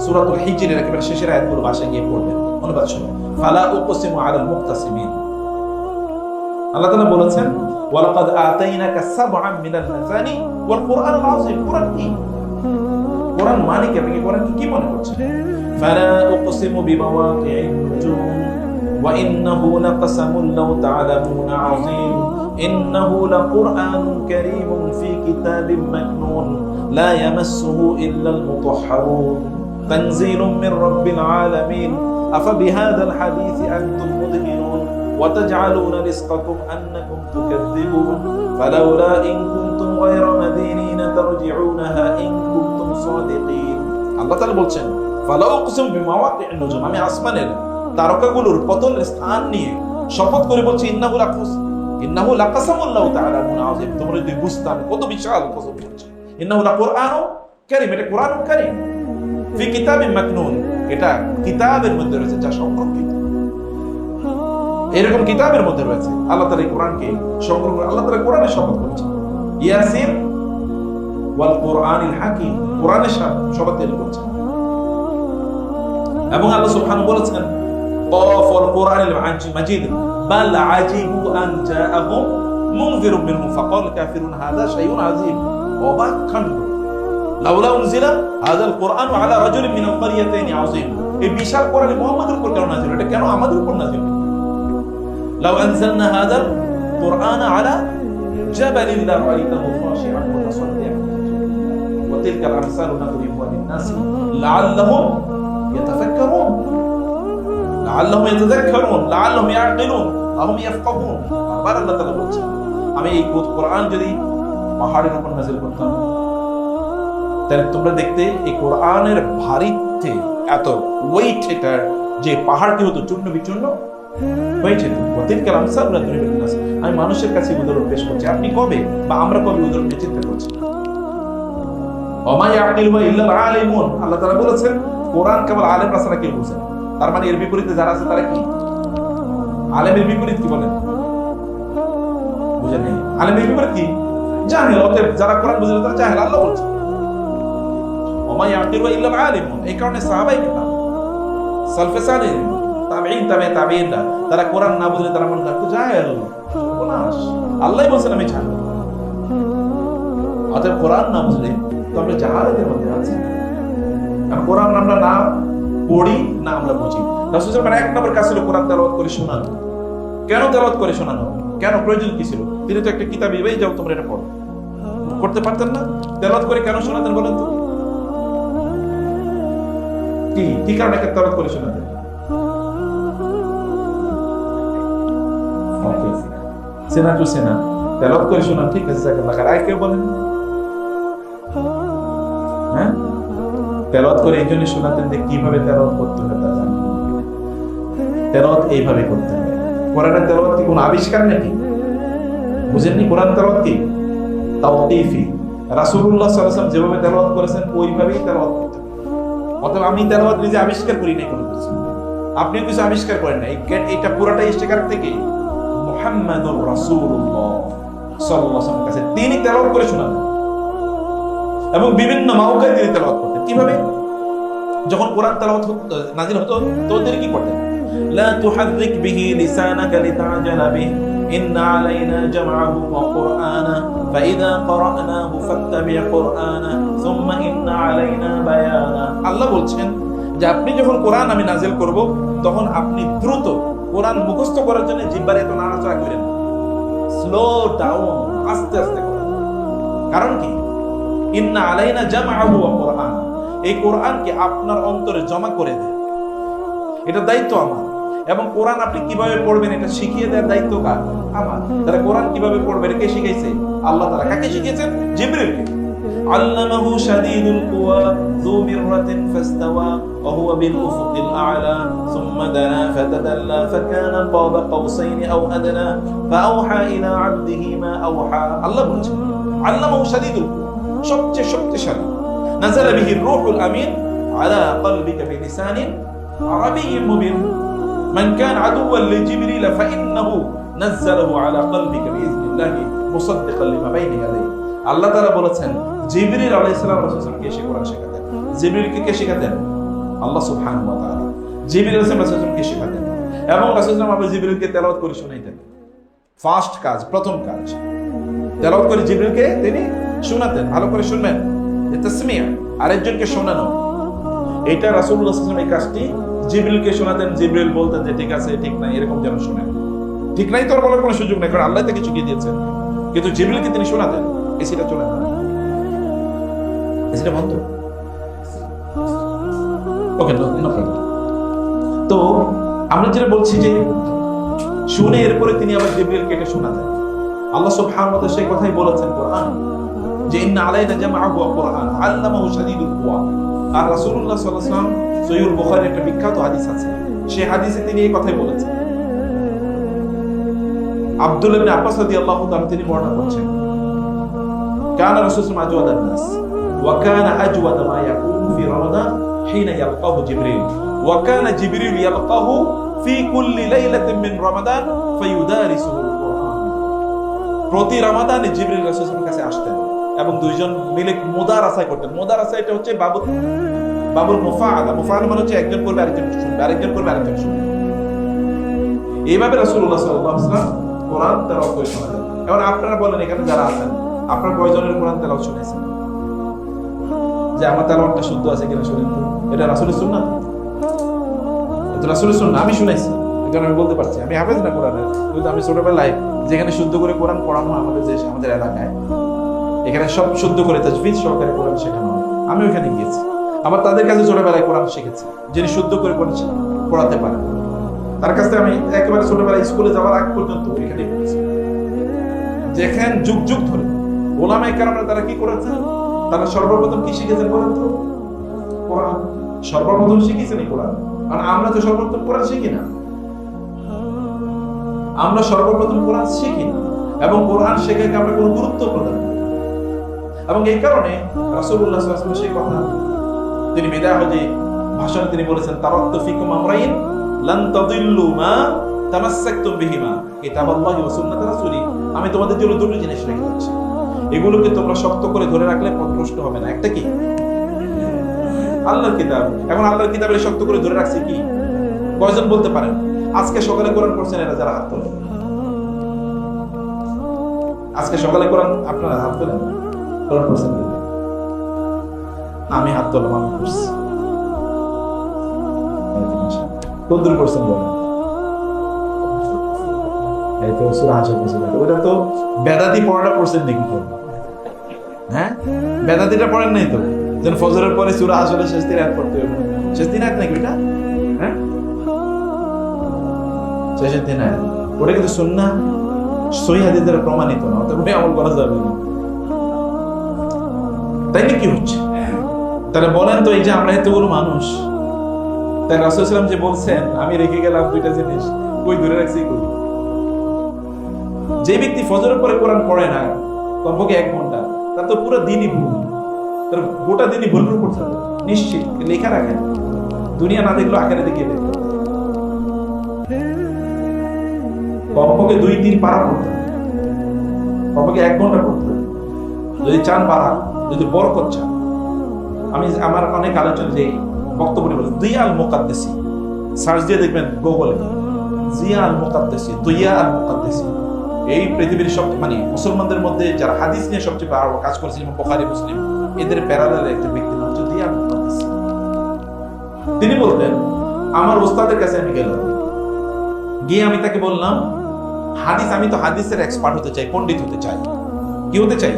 সূরাতুল হিজরের একেবারে শেষের আয়াতগুলো ভাষায় গিয়ে পড়বেন। অনুবাদ শুনুন। ফালা উকসিমু আলাল মুকতাসিমিন। আল্লাহ তাআলা বলেছেন ওয়ালাকাদ আতাইনাকা সাবআন মিনাল মাসানি ওয়াল কুরআনুল আযীম। কুরআন কি? কুরআন মানে কি? আপনি কুরআন কি মনে করছেন? ফালা উকসিমু বিমাওয়াকি'ন নুজুম ওয়া ইন্নাহু লাকাসামুন লাউ তা'লামুনা আযীম ইন্নাহু লাকুরআনুন কারীমুন ফি কিতাবিম মাকনুন লা ইয়ামাসসুহু ইল্লাল মুতাহহারুন তানযীলুম মির রাব্বিল আলামিন আফাবিহাযাল হাদীসি আনতুম মুদহিনুন وتجعلون رزقكم أنكم تكذبون فلولا إن كنتم غير مدينين ترجعونها إن كنتم صادقين। আল্লাহ তাআলা বলছেন ফালা উকসিমু বিমাওয়াকি'ন নুজুম, আমি আসমানের তারকাগুলোর পতনের স্থান নিয়ে শপথ করে বলছি ইন্নাহু লাকাসামুন লাউ তা'লামুনা আযীম। তোমরা যদি বুঝতে আমি কত বিশাল কসম করছি। ইন্নাহু লাকুরআনুন কারীম, এটা কুরআনুল কারীম ফি কিতাবিন মাকনুন, এটা কিতাবের মধ্যে রয়েছে যা সংরক্ষিত। এরকম কিতাবের মধ্যে রয়েছে আল্লাহ তাআলা এই কোরআনকে সংরক্ষণ, আল্লাহ তাআলা কোরআনে শপথ করেছেন ইয়াসিন ওয়াল কুরআনিল হাকিম, কোরআনের শপথ করেছেন। এবং আল্লাহ সুবহানাহু বলেছেন ক্বাফ ওয়াল কুরআনিল মাজিদ বাল আজিবু আন জাআহুম মুনযিরুম মিনহুম ফাকাল কাফিরুন হাযা শাইউন আযীম। অবাক কাণ্ড, লাউলা উনজিলা হাযাল কুরআনু আলা রাজুলিন মিনাল ক্বরিয়াতাইনি আযীম। এই বিশাল কোরআন মুহাম্মদের উপর কেন নাযিল? এটা কেন আমাদের উপর নাযিল? লাউ আনজালনা হাযাল কুরআন আলা জাবালিন লারাআইতাহু খাশিআন মুতাসাদ্দিআন ওয়া তিলকাল আমসালু নাদরিবুহা লিন-নাসি লাআল্লাহুম ইয়াতাফাক্কারুন লাআল্লাহুম ইয়াকিলুন আহুম ইয়াফকাহুন। আবার আল্লাহ তাআলা বলছেন আমি এই কোরআন যদি পাহাড়ের উপর নাযিল করতাম তাহলে তোমরা দেখতে এই কোরআনের ভারীত্বে এত ওয়েট, এটা যে পাহাড়টি হতো চূর্ণ বিচূর্ণ হয়েছে। আমি মানুষের কাছে উদাহরণ পেশ করছি, আপনি কবে বা আমরা কবে উদাহরণ চিন্তা করছি? আল্লাহ তাআলা বলেছেন কোরআন কেবল আলেমরা ছাড়া কেউ বুঝে না। তার মানে এর বিপরীতে যারা আছে তারা কি? আলেমের বিপরীত কি বলেন? বুঝেন নেই। আলেমের বিপরীত কি? জাহেল। অতএব যারা কোরআন বুঝে না তারা জাহেল। আল্লাহ বলছেন ওমা ইয়াকিলু ইল্লা আলিমুন। এই কারণে সাহাবায়ে কেরাম, সালফে সালেহ, তাবেঈন, তাবেঈনরা তারা কোরআন না বুঝলে তারা মনে করত জাহেল, সর্বনাশ। আল্লাহই বলেন আমি জানি। অতএব কোরআন না বুঝলে তো আমরা জাহালাতের মধ্যে আছি। কারণ কোরআন আমরা না পড়ি না আমরা বুঝি। রাসূল সাল্লাল্লাহু আলাইহি ওয়াসাল্লাম এক নম্বর কাজ ছিল কোরআন তেলাওয়াত করে শোনানো। কেন তেলাওয়াত করে শোনানো? কেন প্রয়োজন কি ছিল? তিনি তো একটা কিতাব এই যাও তোমরা এটা পড়ো করতে পারতেন না? তেলাওয়াত করে কেন শোনাতেন বলেন তো? কি কারণে তেলাওয়াত করে শোনাতেন? সেনা টু সেনা তেলাওয়াত করে শোনা, ঠিক আছে, জাযাকাল্লাহ। আর কেউ বলেন হ্যাঁ তেলাওয়াত করে এই জন্য শোনাতেন যে কিভাবে তেলাওয়াত করতে হবে তা জানেন। তেলাওয়াত এইভাবে করতে হবে। কোরআনের তেলাওয়াত কি কোনো আবিষ্কার নাকি? বুঝেননি? কোরআন তেলাওয়াত কি তাওকীফি। রাসূলুল্লাহ সাল্লাল্লাহু আলাইহি ওয়াসাল্লাম যেভাবে তেলাওয়াত করেছেন ওইভাবেই তেলাওয়াত করতে হবে। অতএব আমি তেলাওয়াত নিজে আবিষ্কার করি নাই কোনো কিছু, আপনিও কিছু আবিষ্কার করেন না। এইটা পুরোটাই ইশতেকার থেকে মুহাম্মাদুর রাসূলুল্লাহ সাল্লাল্লাহু আলাইহি ওয়াসাল্লাম কাছে তিনি তেলাওয়াত করে শোনাতেন এবং বিভিন্ন মাওকায় তিনি তেলাওয়াত করতেন। কিভাবে? যখন কোরআন তেলাওয়াত নাযিল হতো তো তিনি কি করতেন? লা তুহাররিক বিহি লিসানাকা লিতা'জালা বিহি ইন্না আলাইনা জামআহু ওয়া কুরআনা ফাইযা ক্বরা'নাহু ফাত্তাবি' কুরআনা সুম্মা ইন্না আলাইনা বায়ানা। আল্লাহ বলছেন যে আপনি যখন কোরআন আমি নাযিল করব তখন আপনি দ্রুত কোরআন মুখস্থ করার জন্য জিহ্বার এত নাড়াচাড়া করেন, স্লো ডাউন, আস্তে আস্তে করেন। কারণ কি? ইন্না আলাইনা জামআহু ওয়া কুরআনা, এই কোরআনকে আপনার অন্তরে জমা করে দেয়, এটা দায়িত্ব আমার। এবং কোরআন আপনি কিভাবে পড়বেন এটা শিখিয়ে দেওয়ার দায়িত্ব কার? আমার। তাহলে কোরআন কিভাবে পড়বেন কে শিখাইছে? আল্লাহ তাআলা। কাকে শিখিয়েছেন? জিবরিলকে। আল্লামাহু শাদীদুল কুওয়া যু মিররাতিন ফাস্তাওয়া ওয়া হুয়া বিল উফুকিল আ'লা সুম্মা দানা ফাতাদাল্লা ফাকানা কাবা কাওসাইনি আও আদনা ফাআওহা ইলা 'আবদিহি মা আওহা। আল্লাহ বলেছেন আল্লামাহু শাদীদুল কুওয়া, সবচেয়ে শক্তিশালী। নাযালা বিহি রূহুল আমিন আলা কলবিকা বিলিসানিন আরাবিয়্যিন মুবিন মান কানা আদুওয়ান লিজিবরিল ফাইন্নাহু নাযালাহু আলা কলবিকা বিইذنিল্লাহি মুসাদ্দিকান লিমা বাইনা ইয়াদাইহি। আল্লাহ তাআলা বলেছেন জিবরিল আলাইহিস সালাম রাসূলকে এসে কোরআন শেখাতেন। জিবরিলকে কে শেখাতেন? আল্লাহ সুবহানাহু ওয়া তাআলা। জিবরিল আলাইহিস সালামকে শেখাতেন এবং রাসূলুল্লাহ আবার জিবরিলকে তেলাওয়াত করে শোনাইতেন। ফার্স্ট কাজ, প্রথম কাজ তেলাওয়াত করে জিবরিলকে তিনি শোনাতেন। ভালো করে শুনবেন, যে তাসমিয়া, আরেকজনকে শোনানো। এটা রাসূলুল্লাহ সাল্লাল্লাহু আলাইহি ওয়াসাল্লাম এই কাজটি জিবরিলকে শোনাতেন। জিবরিল বলতেন যে ঠিক আছে, ঠিক নাই, এরকম যেন শোনেন। ঠিক নাই তো আর বলার কোনো সুযোগ নেই, কারণ আল্লাহ তাকে শিখিয়ে দিয়েছেন। কিন্তু জিবরিলকে তিনি শোনাতেন। এসিটা চলে না, এসিটা বন্ধ, ওকে, নো প্রবলেম। তো আমরা যেটা বলছি যে শুনে এরপরে তিনি আবার জিবরিলকে এটা শোনাতেন। আল্লাহ সুবহানাহু ওয়া তাআলা সেই কথাই বলেছেন কোরআন, যে ইন্না আলাইনা জামআহু ওয়া কুরআন আল্লামাহু শাদীদুল কুওয়া। আর রাসূলুল্লাহ সাল্লাল্লাহু আলাইহি ওয়াসাল্লাম সহিহুল বুখারীর একটা বিখ্যাত হাদিস আছে, সেই হাদিসে তিনি এই কথাই বলেছেন। আব্দুল্লাহ ইবনে আব্বাস রাদিয়াল্লাহু তাআলা তিনি বর্ণনা করছেন, কানা রাসূলুল্লাহ আজওয়াদান নাস ওয়া কানা আজওয়াদা মা ইয়াকুনু ফি রমাদান হিনা ইয়ালকাহু জিবরিল ওয়া কানা জিবরিল ইয়ালকাহু ফি কুল্লি লাইলাতিন মিন রমাদান ফায়ুদারিসুহুল কুরআন। প্রতি রমাদানে জিবরিল রাসূলের কাছে আসতেন এবং দুইজন মিলে মুদারাসা করতেন। মুদারাসা এটা হচ্ছে বাবুল মুফাআলা। মুফাআলা মানে হচ্ছে একজন করবে আরেকজন শুনবে, আরেকজন করবে আরেকজন শুনবে। এইভাবে রাসূলুল্লাহ সাল্লাল্লাহু আলাইহি ওয়াসাল্লাম কোরআন তেলাওয়াত করে শোনাতেন। এখন আপনারা বলেন, এখানে যারা আছেন, আপনারা কয়জনের কোরআন তেলাওয়াত শুনেছেন? যে আমার তেলাওয়াতটা শুদ্ধ আছে কিনা শুনেন তো। এটা রাসূলের সুন্নাত, এটা রাসূলের সুন্নাত। আমি শুনাইছি, এখানে আমি বলতে পারছি। আমি হাফেজ না কোরআনের, কিন্তু আমি ছোটবেলায় যেখানে শুদ্ধ করে কোরআন পড়ানো হয় আমাদের দেশে, আমাদের এলাকায়, এখানে সব শুদ্ধ করে তাজবিদ সহকারে কোরআন শেখানো হয়। আমি ওখানে গিয়েছি, আবার তাদের কাছে ছোটবেলায় কোরআন শিখেছি, যিনি শুদ্ধ করে কোরআন পড়াতে পারেন। তার কাছে আমি একেবারে ছোটবেলায় স্কুলে যাওয়ার আগ পর্যন্ত ওইখানে পড়েছি। যেখানে যুগ যুগ ধরে ওলামায়ে কেরামরা তারা কি করেছেন, তারা সর্বপ্রথম কি শিখেছেন বলেন তো? কোরআন। সর্বপ্রথম শিখেছেন এই কোরআন। কারণ আমরা তো সর্বপ্রথম কোরআন শিখি না, আমরা সর্বপ্রথম কোরআন শিখি না, এবং কোরআন শেখাকে আমরা কোনো গুরুত্ব প্রদান করি। এবং এই কারণে রাসূলুল্লাহ সাল্লাল্লাহু আলাইহি ওয়াসাল্লাম সেই কথা তিনি বিদায় হজে ভাষণে তিনি বলেছেন, তারাক্তু ফিকুম আমরাইন লান তাদিল্লু মা তামাসসাকতুম বিহিমা কিতাবাল্লাহি ওয়া সুন্নাত রাসূলি। আমি তোমাদের জন্য দুটো জিনিস রেখে যাচ্ছি, এগুলোকে তোমরা শক্ত করে ধরে রাখলে পথভ্রষ্ট হবে না। একটা কি? আল্লাহর কিতাব। এখন আল্লাহর কিতাবের শক্ত করে ধরে রাখছি কি? কয়জন বলতে পারেন আজকে সকালে কোরআন পড়ছেন? এরা যারা হাত তোলেন, আজকে সকালে কোরআন, আপনারা হাত তোলেন, কোরআন পড়ছেন? আমি হাত তোলাম, আমি পড়ছি। কোন দূর পড়ছেন বলেন? এই তো সূরা হাশর পড়ছেন। ওটা তো বেদাতি পড়াটা পড়ছেন নাকি? হ্যাঁ, বেদাতিটা পড়েন নাই তো? যেন ফজরের পরে সূরা হাশরের শেষ দিন আয়াত পড়তে হবে। শেষ দিন আয়াত নাকি ওটা? হ্যাঁ, শেষের দিন আয়াত। ওটা কিন্তু সুন্নাহ সহিহ হাদিস দ্বারা প্রমাণিত না, তবে আমল করা যাবে না। তাই না? কি হচ্ছে তাহলে বলেন তো? এই যে আমরা এতগুলো মানুষ, তাই রাসূল সাল্লাল্লাহু আলাইহি ওয়াসাল্লাম যে বলছেন আমি রেখে গেলাম দুইটা জিনিস, কই ধরে রাখছি? কই? যে ব্যক্তি ফজরের পরে কোরআন পড়ে না কমপক্ষে 1 ঘন্টা, তার তো পুরো দিনই ভুল, তার গোটা দিনই ভুল করতে হবে নিশ্চিত। লেখা রাখেন, দুনিয়া না দেখলেও আখেরাতে গিয়ে দেখবেন। কমপক্ষে 2-3 পারা পড়তে হবে, কমপক্ষে 1 ঘন্টা পড়তে হবে যদি চান পারা, যদি বরকত চান। আমি আমার অনেক আলোচনা যে বক্তব্য বলি, জিয়া আল মুকাদ্দাসি, সার্চ দিয়ে দেখবেন গুগলে, জিয়া আল মুকাদ্দাসি, দুইয়া আল মুকাদ্দাসি। এই পৃথিবীর সব মানে মুসলমানদের মধ্যে যারা হাদিস নিয়ে সবচেয়ে বড় কাজ করেছেন, যেমন বুখারী, মুসলিম, এদের প্যারালাল একটা ব্যক্তি নাম হচ্ছে জিয়া আল মুকাদ্দাসি। তিনি বলতেন, আমার ওস্তাদের কাছে আমি গেলাম, গিয়ে আমি তাকে বললাম হাদিস, আমি তো হাদিসের এক্সপার্ট হতে চাই, পণ্ডিত হতে চাই। কি হতে চাই?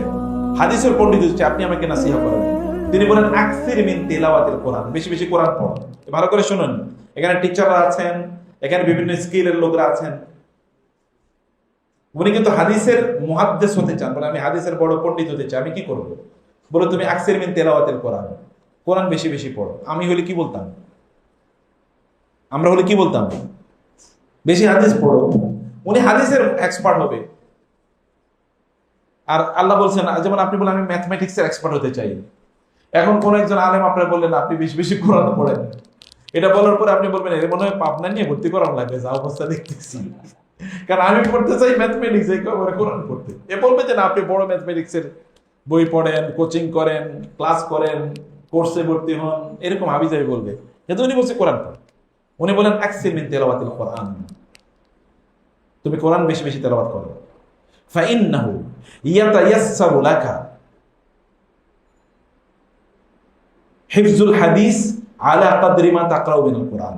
হাদিসের পণ্ডিত হতে চাই, আপনি আমাকে নাসিহা করেন। তিনি বলেন আকসির মিন তিলাওয়াতিল কোরআন, বেশি বেশি কোরআন পড়ুন। ভালো করে শুনুন, এখানে টিচাররা আছেন, এখানে বিভিন্ন স্কিলের লোকরা আছেন। উনি কিন্তু হাদিসের মুহাদ্দিস হতে চান, বলে আমি হাদিসের বড় পণ্ডিত হতে চাই। আমি কি করব? বলে তুমি আকসির মিন তিলাওয়াতিল কোরআন, কোরআন বেশি বেশি পড়ো। আমি হলে কি বলতাম? আমরা হলে কি বলতাম? বেশি হাদিস পড়ো। উনি হাদিসের এক্সপার্ট হবে। আর আল্লাহ বলছেন, যেমন আপনি বলেন আমি ম্যাথমেটিক্সের এক্সপার্ট হতে চাই। এখন কোন একজন আলেম আপনারা বললেন আপনি বেশি বেশি কোরআন পড়েন, এটা বলার পরে আপনি বলবেন এর মনে হয় পাবনা নিয়ে ভর্তি করানো লাগবে, যা অবস্থা দেখতেছি। কারণ আমি পড়তে চাই ম্যাথমেটিক্স, একেবারে কোরআন পড়তে। এ বলবে যে না আপনি বড় ম্যাথমেটিক্সের বই পড়েন, কোচিং করেন, ক্লাস করেন, কোর্সে ভর্তি হন, এরকম হাবিজাবি বলবে। কিন্তু উনি বলছে কোরআন পড়েন। উনি বলেন আকসির মিন তিলাওয়াতিল কোরআন, তুমি কোরআন বেশি বেশি তেলাওয়াত করো। ফাইন্নাহু ইয়াতায়াসসারু লাকা হিফজুল হাদিস আলা কাদরি মা তাকরাউ মিনাল কোরআন।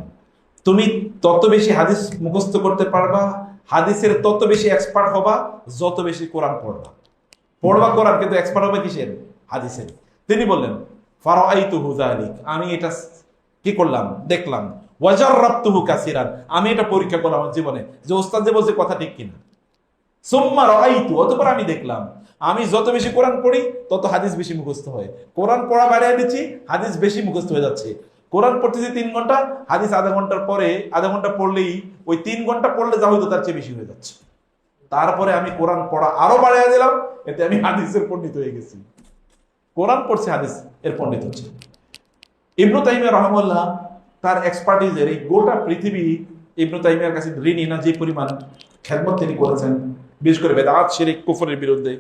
তুমি তত বেশি হাদিস মুখস্থ করতে পারবা, হাদিসের তত বেশি এক্সপার্ট হবা যত বেশি কোরআন পড়বা। পড়বা কোরআন, কিন্তু এক্সপার্ট হবে কিসের? হাদিসের। তিনি বললেন ফারাআইতুহু যালিক, আমি এটা কি করলাম? দেখলাম। ওয়াজাররাবতুহু কাসিরান, আমি এটা পরীক্ষা করলাম আমার জীবনে যে ওস্তাদ যে বলছে কথা ঠিক কিনা। সুম্মা রাআইতু, অতঃপর আমি দেখলাম আমি যত বেশি কোরআন পড়ি তত হাদিস বেশি মুখস্থ হয়। কোরআন পড়া বাড়িয়ে দিচ্ছি, হাদিস বেশি মুখস্থ হয়ে যাচ্ছে। কোরআন পড়তেছি 3 ঘন্টা, হাদিস আধা ঘন্টার পরে, আধা ঘন্টা পড়লেই ওই 3 ঘন্টা পড়লে যা হইতো তার চেয়ে বেশি হয়ে যাচ্ছে। তারপরে আমি কোরআন পড়া আরো বাড়িয়ে দিলাম, এতে আমি হাদিসের পণ্ডিত হয়ে গেছি। কোরআন পড়ছে, হাদিস এর পণ্ডিত হচ্ছে। ইবনু তাইমিয়া রাহিমাহুল্লাহ তার এক্সপার্টিজের এই গোটা পৃথিবী ইবনু তাইমিয়ার কাছে ঋণী না, যে পরিমাণ খেদমত তিনি করেছেন, বিশেষ করে বেদাত, শিরক, কুফরের বিরুদ্ধে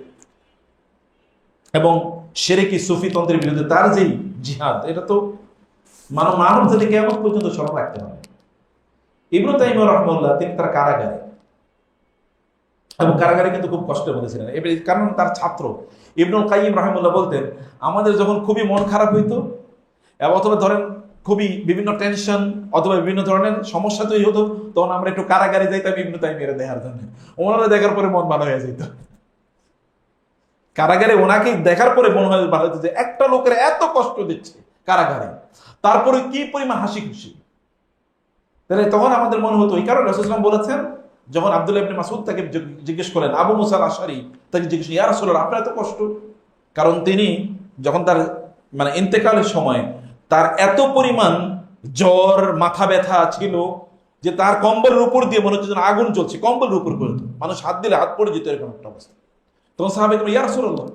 এবং শিরকি সুফিতন্ত্রের বিরুদ্ধে তার যেই জিহাদ, এটা তো মানব জাতি কিয়ামত পর্যন্ত স্মরণ রাখতে হবে। ইবনু তাইমিয়া রাহিমাহুল্লাহ তিনি তার কারাগারে, এবং কারাগারে কিন্তু খুব কষ্টের মধ্যে ছিলেন, কারণ তার ছাত্র ইবনুল কাইয়িম রাহিমাহুল্লাহ বলতেন, আমাদের যখন খুবই মন খারাপ হইতো অথবা ধরেন খুবই বিভিন্ন টেনশন অথবা বিভিন্ন ধরনের সমস্যা তৈরি হতো, তখন আমরা একটু কারাগারে যাইতাম ইবনু তাইমিয়ার দেখার জন্য। ওনারা দেখার পরে মন ভালো হয়ে যেত। কারাগারে ওনাকে দেখার পরে মনে হয় ভালো হতো যে একটা লোকের এত কষ্ট দিচ্ছে কারাগারে, তারপরে কি পরিমাণ হাসি খুশি। তাহলে তখন আমাদের মনে হতো, এই কারণে রাসূলুল্লাহ সাল্লাল্লাহু আলাইহি ওয়াসাল্লাম যখন আব্দুল্লাহ ইবনে মাসউদ তাকে জিজ্ঞেস করেন, আবু মুসা আল আশআরী তাকে জিজ্ঞেস করেন, ইয়া রাসূলুল্লাহ আপনার এত কষ্ট, কারণ তিনি যখন তার ইন্তেকালের সময় তার এত পরিমাণ জ্বর, মাথা ব্যথা ছিল যে তার কম্বলের উপর দিয়ে মনে হচ্ছে যেন আগুন জ্বলছে, কম্বলের উপর পড়তো, মানুষ হাত দিলে হাত পড়ে যেত, এরকম একটা অবস্থা। তখন সাহাবায়ে কেরাম, ইয়া রাসূলুল্লাহ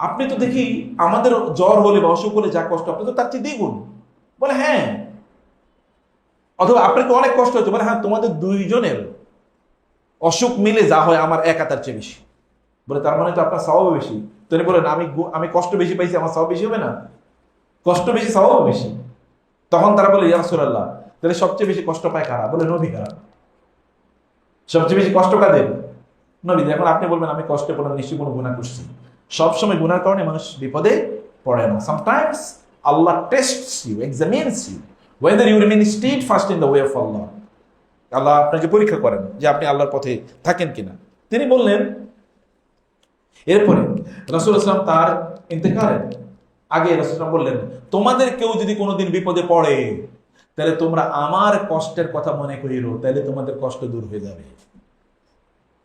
আপনি তো দেখি আমাদের জ্বর হলে বা অসুখ হলে যা কষ্ট, আপনি তো তার চেয়ে দ্বিগুণ। বলে হ্যাঁ। অথবা আপনার তো অনেক কষ্ট হচ্ছে, বলে হ্যাঁ, তোমাদের দুইজনের অসুখ মিলে যা হয় আমার একা তার চেয়ে বেশি। বলে তার মানে তো আপনার সওয়াব বেশি। তিনি বলেন আমি কষ্ট বেশি পাইছি, আমার সওয়াব বেশি হবে না? কষ্ট বেশি, সওয়াব বেশি। তখন তারা বলে, ইয়া রাসূলুল্লাহ তাহলে সবচেয়ে বেশি কষ্ট পায় কারা? বলে নবীরা। সবচেয়ে বেশি কষ্ট কাদের? নবীদের। এখন আপনি বলবেন আমি কষ্টে পড়লাম, নিশ্চয়ই কোনো গুনাহ করছি। সবসময় গুনার কারণে মানুষ বিপদে পড়ে না। Sometimes Allah tests you, examines you whether you remain steadfast in the way of Allah. Allah আপনাকে পরীক্ষা করেন যে আপনি আল্লাহর পথে থাকেন কিনা। তিনি বললেন, এরপরে রাসূলুল্লাহ সাল্লাল্লাহু আলাইহি ওয়াসাল্লাম তার ইন্তেকালের আগে রাসূলুল্লাহ বললেন, তোমাদের কেউ যদি কোনোদিন বিপদে পড়ে তাহলে তোমরা আমার কষ্টের কথা মনে করিও, তাহলে তোমাদের কষ্ট দূর হয়ে যাবে।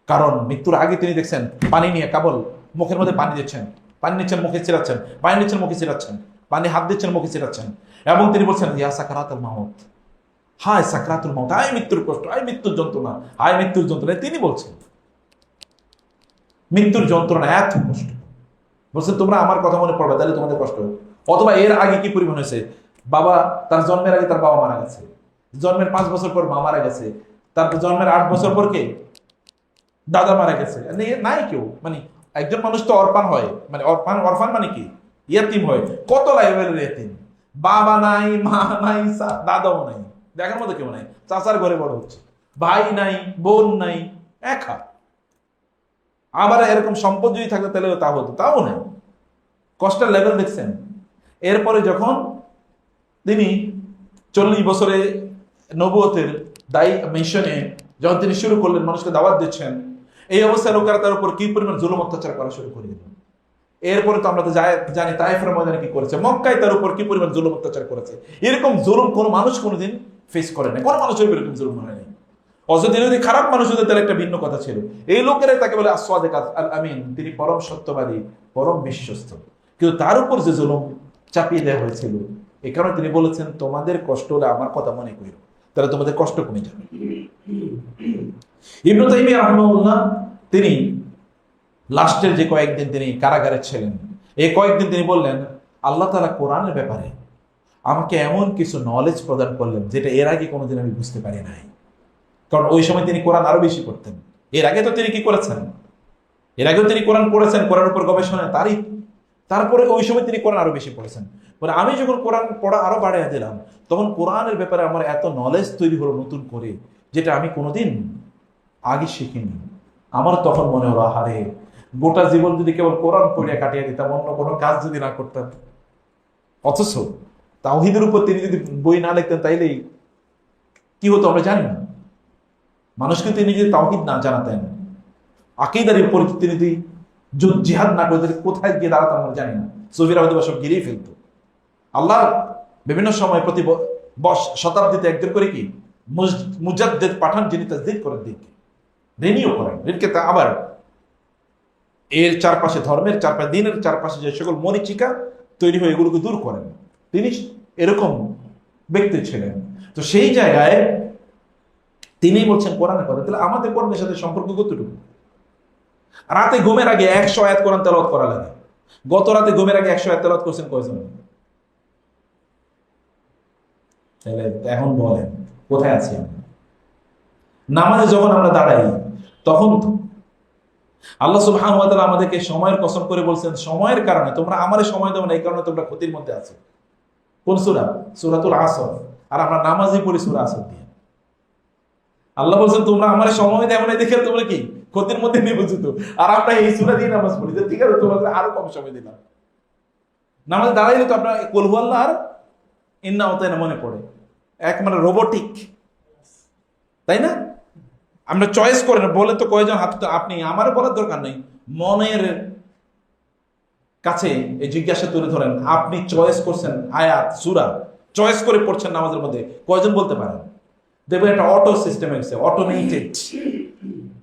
কারণ মৃত্যুর আগে তিনি দেখছেন পানি নিয়ে কাবল মুখের মধ্যে পানি দিচ্ছেন, পানি নিচ্ছেন মুখে ছিটাচ্ছেন, পানি নিচ্ছেন মুখে ছিটাচ্ছেন, পানি হাত দিচ্ছেন মুখে ছিটাচ্ছেন, এবং তিনি বলছেন ইয়া সাকরাতুল মাউত, হায় সাকরাতুল মাউত, হায় মৃত্যুর কষ্ট, হায় মৃত্যুর যন্ত্রণা, হায় মৃত্যুর যন্ত্রণা। তিনি বলছেন মৃত্যুর যন্ত্রণা এত কষ্ট, বলছেন তোমরা আমার কথা মনে পড়বে তাহলে তোমাদের কষ্ট হবে। অথবা এর আগে কি পরিমাণ হয়েছে, বাবা তার জন্মের আগে তার বাবা মারা গেছে, জন্মের 5 বছর পর মা মারা গেছে, তারপর জন্মের 8 বছর পর কে দাদা মারা গেছে, নাই কেউ। একজন মানুষ তো অরফান হয়, অরফান মানে কি ইয়াতিম হয়, কত লেভেলের ইয়াতিম, বাবা নাই, মা নাই, দাদাও নাই, দেখার মতো কেউ নাই, চাচার ঘরে বড় হচ্ছে, ভাই নাই, বোন নাই, একা। আবার এরকম সম্পদ যদি থাকতো তাহলে তা হতো, তাও নাই। কষ্টের লেভেল দেখছেন। এরপরে যখন তিনি 40 বছরে নবুয়তের দায়ী মিশনে যখন তিনি শুরু করলেন, মানুষকে দাওয়াত দিচ্ছেন, এই অবস্থায় লোকেরা তার উপর কি পরিমাণ জুলুম অত্যাচার করা শুরু করে দিল। এরপরে তো আমরা তো জানি তায়েফের ময়দানে কি করেছে, মক্কায় তার উপর কি পরিমাণ জুলুম অত্যাচার করেছে। এরকম জুলুম কোনো মানুষ কোনোদিন ফেস করে না, কোনো মানুষের এরকম জুলুম হয়নি। অযথা যদি খারাপ মানুষ হতো তাহলে একটা ভিন্ন কথা ছিল। এই লোকেরা তাকে বলে আসওয়াদিক আল আমিন, তিনি পরম সত্যবাদী, পরম বিশ্বস্ত। কিন্তু তার উপর যে জুলুম চাপিয়ে দেওয়া হয়েছিল, এই কারণে তিনি বলেছেন তোমাদের কষ্ট হলে আমার কথা মনে করি, তাহলে তোমাদের কষ্ট কমে যাবে। ইবনু তাইমিয়া রাহিমাহুল্লাহ তিনি লাস্টের যে কয়েকদিন তিনি কারাগারে ছিলেন, এই কয়েকদিন তিনি বললেন আল্লাহ তাআলা কোরআনের ব্যাপারে আমাকে এমন কিছু নলেজ প্রদান করলেন যেটা এর আগে কোনোদিন আমি বুঝতে পারি নাই। কারণ ওই সময় তিনি কোরআন আরো বেশি পড়তেন। এর আগে তো তিনি কি করেছেন, এর আগেও তিনি কোরআন পড়েছেন, কোরআনের উপর গবেষণা, তারপরে ওই সময় তিনি কোরআন আরো বেশি পড়েছেন। মানে আমি যখন কোরআন পড়া আরো বাড়িয়ে দিলাম, তখন কোরআনের ব্যাপারে আমার এত নলেজ তৈরি হলো নতুন করে, যেটা আমি কোনোদিন আগে শিখিনি। আমার তখন মনে হলো, আরে গোটা জীবন যদি কেবল কোরআন পড়িয়া কাটিয়ে দিতাম, অন্য কোনো কাজ যদি না করতাম। অথচ তাওহীদের উপর তিনি যদি বই না লিখতেন তাইলেই কি হতো আমরা জানি না। মানুষকে তিনি যদি তাওহীদ না জানাতেন, আকীদার উপর তিনি যদি জিহাদ না করতেন, কোথায় গিয়ে দাঁড়াতাম আমরা জানি না। সুফিরা হয়তো সব গিরেই ফেলতো। আল্লাহ বিভিন্ন সময় প্রতি শতাব্দীতে একজন করে কি মুজাদ্দিদ পাঠান, যিনি তাজদীদ করেন, দিনকে রিনিউ করেন, দিনকে তা আবার এর চারপাশে, ধর্মের চারপাশে, দিনের চারপাশে যে সকল মরিচিকা তৈরি হয়ে এগুলোকে দূর করেন, তিনি এরকম ব্যক্তি ছিলেন। তো সেই জায়গায় তিনি বলছেন কোরআনের কথা। তাহলে আমাদের কোরআনের সাথে সম্পর্ক কতটুকু? রাতে ঘুমের আগে 100 আয়াত কোরআন তেলাওয়াত করা লাগে। গত রাতে ঘুমের আগে 100 আয়াত তেলাওয়াত করছেন কয়জন? তাহলে এখন বলেন কোথায় আছি আমরা? নামাজে যখন আমরা দাঁড়াই তখন তো আল্লাহ সুবহানাহু ওয়া তাআলা আমাদেরকে সময়ের কসম করে বলছেন, সময়ের কারণে তোমরা আমারে সময় দাও না, এই কারণে তোমরা ক্ষতির মধ্যে আছো। কোন সূরা? সূরাতুল আসর। আর আমরা নামাজই পড়ি সূরা আসর দিয়ে। আল্লাহ বলছেন তোমরা আমারে সময় দাও না দেখে তোমরা কি ক্ষতির মধ্যে নিমজ্জিত। আর আমরা এই সূরা দিয়ে নামাজ পড়ি, যে ঠিক আছে তোমাদের আরো কম সময় দিলাম। নামাজে দাঁড়াইলে তো আপনার কুল হুয়াল্লাহ আর ইন্না আতাইনা মনে পড়ে, এক মানে রোবোটিক, তাই না? আমরা চয়েস করেন, বলে তো কয়জন হাত? আপনি আমার বলার দরকার নেই, মনের কাছে এই জিজ্ঞাসা তুলে ধরেন, আপনি চয়েস করছেন আয়াত সূরা, চয়েস করে পড়ছেন নামাজের মধ্যে, কয়জন বলতে পারেন? দেখবেন একটা অটো সিস্টেম হয়েছে, অটোমেটেড,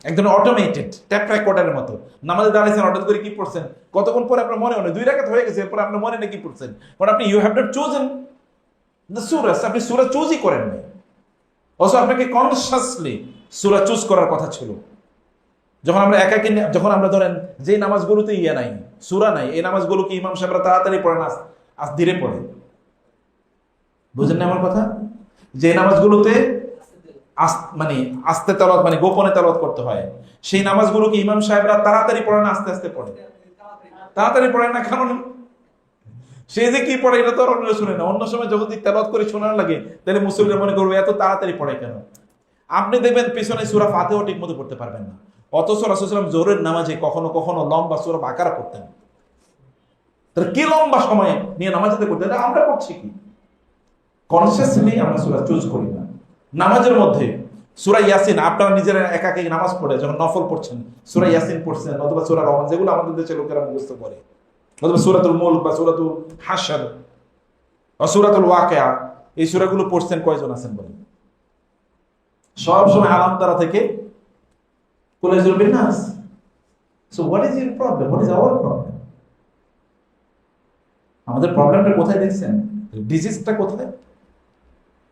একদম অটোমেটেড ট্যাপ রেকর্ডারের মতো। নামাজে দাঁড়াইছেন, হঠাৎ করে কি পড়ছেন, কতক্ষণ পরে আপনার মনে হয় 2 রাকাত হয়ে গেছে, এরপর আপনার মনে নেই কি পড়ছেন, কারণ আপনি you have not chosen the surah, আপনি সূরা চুজই করেন নাই। অবশ্য আপনাকে কনসিয়াসলি সূরা চুজ করার কথা ছিল। যখন আমরা একাকি, যখন আমরা ধরেন যে নামাজগুলোতে নাই, সূরা নাই, এই নামাজগুলো কি ইমাম সাহেবরা তাড়াতাড়ি পড়ে না ধীরে পড়ে? বুঝেন না আমার কথা? যে নামাজগুলোতে মানে আস্তে তেলাওয়াত, মানে গোপনে তেলাওয়াত করতে হয়, সেই নামাজগুলো কি ইমাম সাহেবরা তাড়াতাড়ি পড়ে না আস্তে আস্তে পড়ে? তাড়াতাড়ি পড়ে না, কারণ সে যে কি পড়ে এটা তো আর অন্য শুনে না। অন্য সময় যখন তেলাওয়াত করে শোনার লাগে, তাহলে মুসল্লিরা মনে করবে এত তাড়াতাড়ি পড়ে কেন? আপনি দেখবেন পিছনে সূরা ফাতিহা ঠিক মতো পড়তে পারবেন না, অথচ রাসূলুল্লাহ সাল্লাল্লাহু আলাইহি ওয়াসাল্লাম জোহরের নামাজে কখনো কখনো লম্বা সূরা বাকারা পড়তেন। তাহলে কি লম্বা সময় নিয়ে নামাজে করতেন? আমরা করছি কি? কনসিয়াসলি আমরা সূরা চুজ করি না। নামাজের মধ্যে সূরা ইয়াসিন, আপনারা নিজেরা একাকি নামাজ পড়ে যখন নফল পড়ছেন, সূরা ইয়াসিন পড়ছেন, অথবা সূরা রহমান, যেগুলো আমাদের দেশের লোকেরা মুখস্থ করে, অথবা সূরাতুল মুলক বা সূরাতুল হাশর বা সূরাতুল ওয়াকিয়া, এই সূরাগুলো পড়ছেন কয়জন আছেন বলেন? সব সময় আলাম তারা থেকে কুলাইজুল বিনাস। So what is your problem? What is our problem? আমাদের প্রবলেমটা কোথায় দেখছেন? ডিজিজটা কোথায়?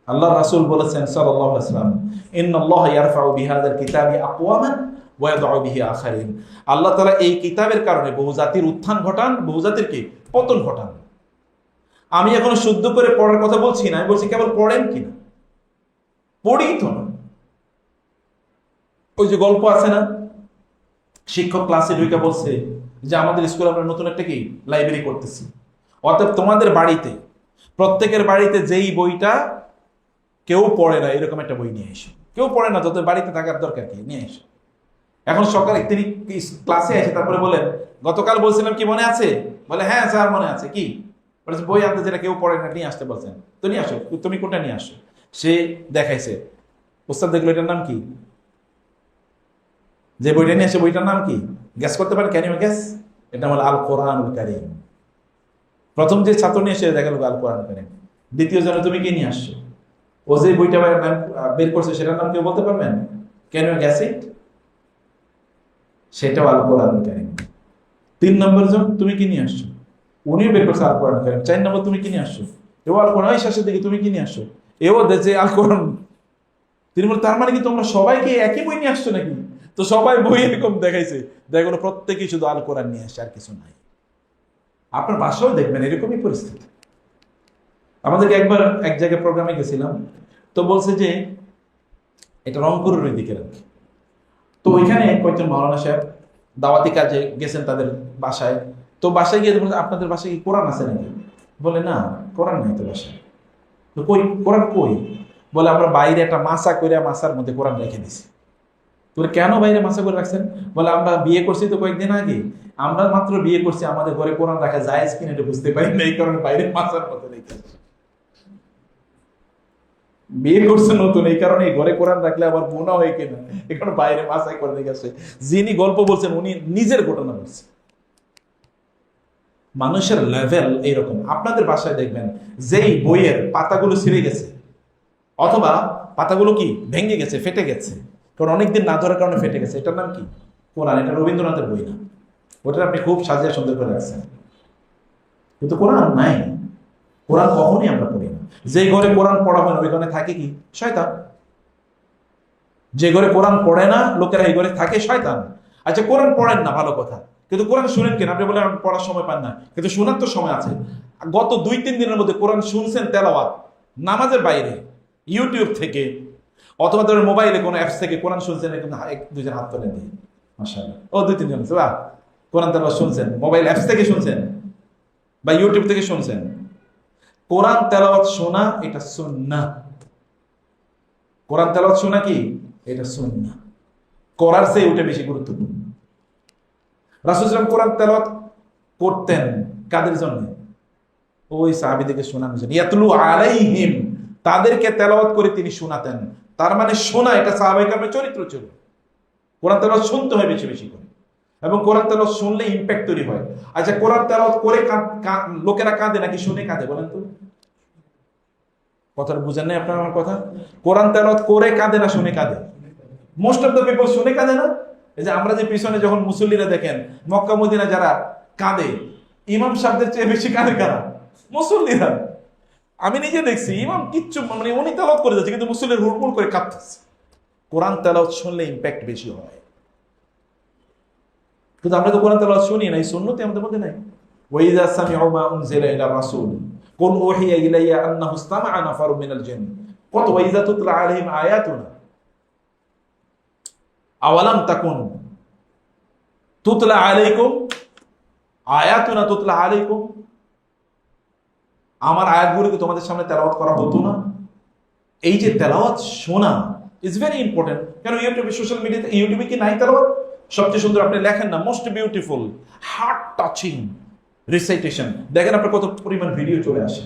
আল্লাহ রাসূল বলেছেন সাল্লাল্লাহু আলাইহি ওয়াসাল্লাম, ইন্নাল্লাহা ইয়ারফাউ বিহাযাল কিতাবি আকওয়ামান ওয়া ইয়াদউ বিহি আখারিন। আল্লাহ তাআলা এই কিতাবের কারণে বহু জাতির উত্থান ঘটান, বহু জাতির কি পতন ঘটান। আমি এখন শুদ্ধ করে পড়ার কথা বলছি না, আমি বলছি কেবল পড়েন কিনা, পড়ি তো না। ওই যে গল্প আছে না, শিক্ষক ক্লাসে ঢুকে বলছে যে আমাদের স্কুলে আমরা নতুন একটা কি লাইব্রেরি করতেছি, অর্থাৎ তোমাদের বাড়িতে, প্রত্যেকের বাড়িতে যেই বইটা কেউ পড়ে না এরকম একটা বই নিয়ে এসো। কেউ পড়ে না, যত বাড়িতে থাকার দরকার কি, নিয়ে এসো। এখন সকালে তিনি ক্লাসে এসে তারপরে বলেন, গতকাল বলছিলাম কি মনে আছে? বলে হ্যাঁ স্যার মনে আছে। কি বলেছে? বই আনতে, যেটা কেউ পড়ে না নিয়ে আসতে বলছেন। তো নিয়ে আসো, তুমি কোনটা নিয়ে আসো। সে দেখাইছে, ওস্তাদ দেখলো এটার নাম কি, যে বইটা নিয়ে আসে বইটার নাম কি গ্যাস করতে পারে? Can you guess? এটা হলো আল কোরআনুল কারীম। প্রথম যে ছাত্র নিয়ে এসে দেখা গেল আল কোরআনুল কারীম। দ্বিতীয় জনে তুমি কি নিয়ে আসছো? ও যে বইটা বের করছে সেটার নাম কেউ বলতে পারবেন? ক্যান ইউ গ্যাস ইট? সেটাও আল কোরআনুল কারীম। 3 নম্বর জন তুমি কি নিয়ে আসছো? উনিও বের করছে আল কোরআনুল কারীম। 4 নম্বর তুমি কি নিয়ে আসছো? এও আল কোরআন। শেষের দিকে তুমি কি নিয়ে আসছো? এও দেখছে আল কোরআন। তিনি বলে তার মানে কি তোমরা সবাইকে একই বই নিয়ে আসছো নাকি? তো সবাই বই এরকম দেখাইছে, দেখো প্রত্যেকেই শুধু আল কোরআন নিয়ে আসছে, আর কিছু নাই। আপনার বাসাও দেখবেন এরকমই পরিস্থিতি। আমাদেরকে একবার এক জায়গায় প্রোগ্রামে গেছিলাম, তো বলছে যে এটা রংপুরের ওই দিকে রাখি। তো ওইখানে কয়েকজন মাওলানা সাহেব দাওয়াতি কাজে গেছেন তাদের বাসায়। তো বাসায় গিয়ে বলছে আপনাদের বাসায় কি কোরআন আছে নাকি? বলে না, কোরআন নেই তো বাসায়। তো কই কোরআন কই? বলে আমরা বাইরে একটা মাসা করে মাসার মধ্যে কোরআন রেখে দিছি। তোর কেন বাইরে মাসা করে রাখছেন? বলে আমরা বিয়ে করছি তো কয়েকদিন আগে, আমরা মাত্র বিয়ে করছি, আমাদের ঘরে কোরআন রাখা জায়েজ কিনা এটা বুঝতে পারি না, এই কারণে বাইরে মাসার মতো রেখে বিয়ে করছে নতুন, এই কারণে ঘরে কোরআন রাখলে আবার গুনাহ হয় কিনা এখন বাইরে মাসাই করে রেখেছে। যিনি গল্প বলছেন উনি নিজের ঘটনা বলছেন। মানুষের লেভেল এইরকম। আপনাদের বাসায় দেখবেন যেই বইয়ের পাতাগুলো ছিঁড়ে গেছে অথবা পাতাগুলো কি ভেঙে গেছে, ফেটে গেছে, কারণ অনেকদিন না ধরার কারণে ফেটে গেছে, এটার নাম কি? কোরআন। এটা রবীন্দ্রনাথের বই না, ওটা আপনি খুব সাজিয়ে সুন্দর করে রাখছেন, কিন্তু কোরআন নাই। কোরআন কখনই আমরা পড়ি না। যে ঘরে কোরআন পড়া হয় না ওই ঘরে থাকে কি? শয়তান। যে ঘরে কোরআন পড়ে না লোকেরা এই ঘরে থাকে শয়তান। আচ্ছা কোরআন পড়েন না ভালো কথা, কিন্তু কোরআন শুনেন কেন? আপনি বলেন আমি পড়ার সময় পান না, কিন্তু শোনার তো সময় আছে। গত 2-3 দিনের মধ্যে কোরআন শুনছেন তেলাওয়াত, নামাজের বাইরে, ইউটিউব থেকে অথবা ধরেন মোবাইলে কোনো অ্যাপস থেকে কোরআন শুনছেন, এক দুজন হাত তোলেন দিয়ে মাশাআল্লাহ, ও 2-3 জন বাহ কোরআন তেলাওয়াত শুনছেন, মোবাইল অ্যাপস থেকে শুনছেন বা ইউটিউব থেকে শুনছেন। কোরআন তেলাওয়াত শোনা এটা সুন্নাহ। কোরআন তেলাওয়াত শোনা কি? এটা সুন্নাহ। করার চেয়ে ওটা বেশি গুরুত্বপূর্ণ। রাসূল সাল্লাল্লাহু আলাইহি ওয়াসাল্লাম কোরআন তেলাওয়াত করতেন কাদের জন্য? ওই সাহাবীদেরকে শোনানোর জন্য। ইয়াতলু আলাইহিম, তাদেরকে তেলাওয়াত করে তিনি শোনাতেন। তার মানে শোনা এটা সাহাবায়ে কেরামের চরিত্র ছিল। কোরআন তেলাওয়াত শুনতে হয় বেশি বেশি করে, এবং কোরআন তেলাওয়াত শুনলে ইমপ্যাক্ট তৈরি হয়। আচ্ছা কোরআন তেলাওয়াত করে লোকেরা কাঁদে নাকি শুনে কাঁদে বলেন তো? কথাটা বুঝেন নাই আপনার আমার কথা? কোরআন তেলাওয়াত করে কাঁদে না শুনে কাঁদে? মোস্ট অফ দ্য পিপল শুনে কাঁদে না? এই যে আমরা যে পিছনে যখন মুসল্লিরা দেখেন মক্কা মদিনা যারা কাঁদে, ইমাম সাহেবদের চেয়ে বেশি কাঁদে কারা? মুসল্লিরা। আমি নিজে দেখছি ইমাম কিচ্ছু মানে উনি তেলাওয়াত করে যাচ্ছে কিন্তু মুসল্লির হুড়মুড় করে কাঁদতেছে। কোরআন তেলাওয়াত শুনলে ইমপ্যাক্ট বেশি হয়। কিন্তু আমরা তো কোরআন তেলাওয়াত শুনি না, এই সুন্নতি আমাদের মধ্যে নাই। ওয়াইযা সামিউ মা উনজিলা ইলা রাসূল কুল উহিয়া ইলাইয়া আন্নাহু ইসতামা'a নাফারুম মিনাল জিন্ন কত ওয়াইযা তুতলা আলাইহিম আয়াতুনা আওয়ালাম তাকুন তুতলা আলাইকুম আয়াতুনা তুতলা আলাইকুম, আমার আয়াতগুলো কি তোমাদের সামনে তেলাওয়াত করা হতো না? এই যে তেলাওয়াত শোনা ইজ ভেরি ইম্পর্টেন্ট। কেন ইউটিউবে সোশ্যাল মিডিয়াতে ইউটিউবে কি নাই তেলাওয়াত? সবচেয়ে সুন্দর আপনি লেখেন না most beautiful heart touching recitation, দেখেন আপনার কত পরিমাণ ভিডিও চলে আসে।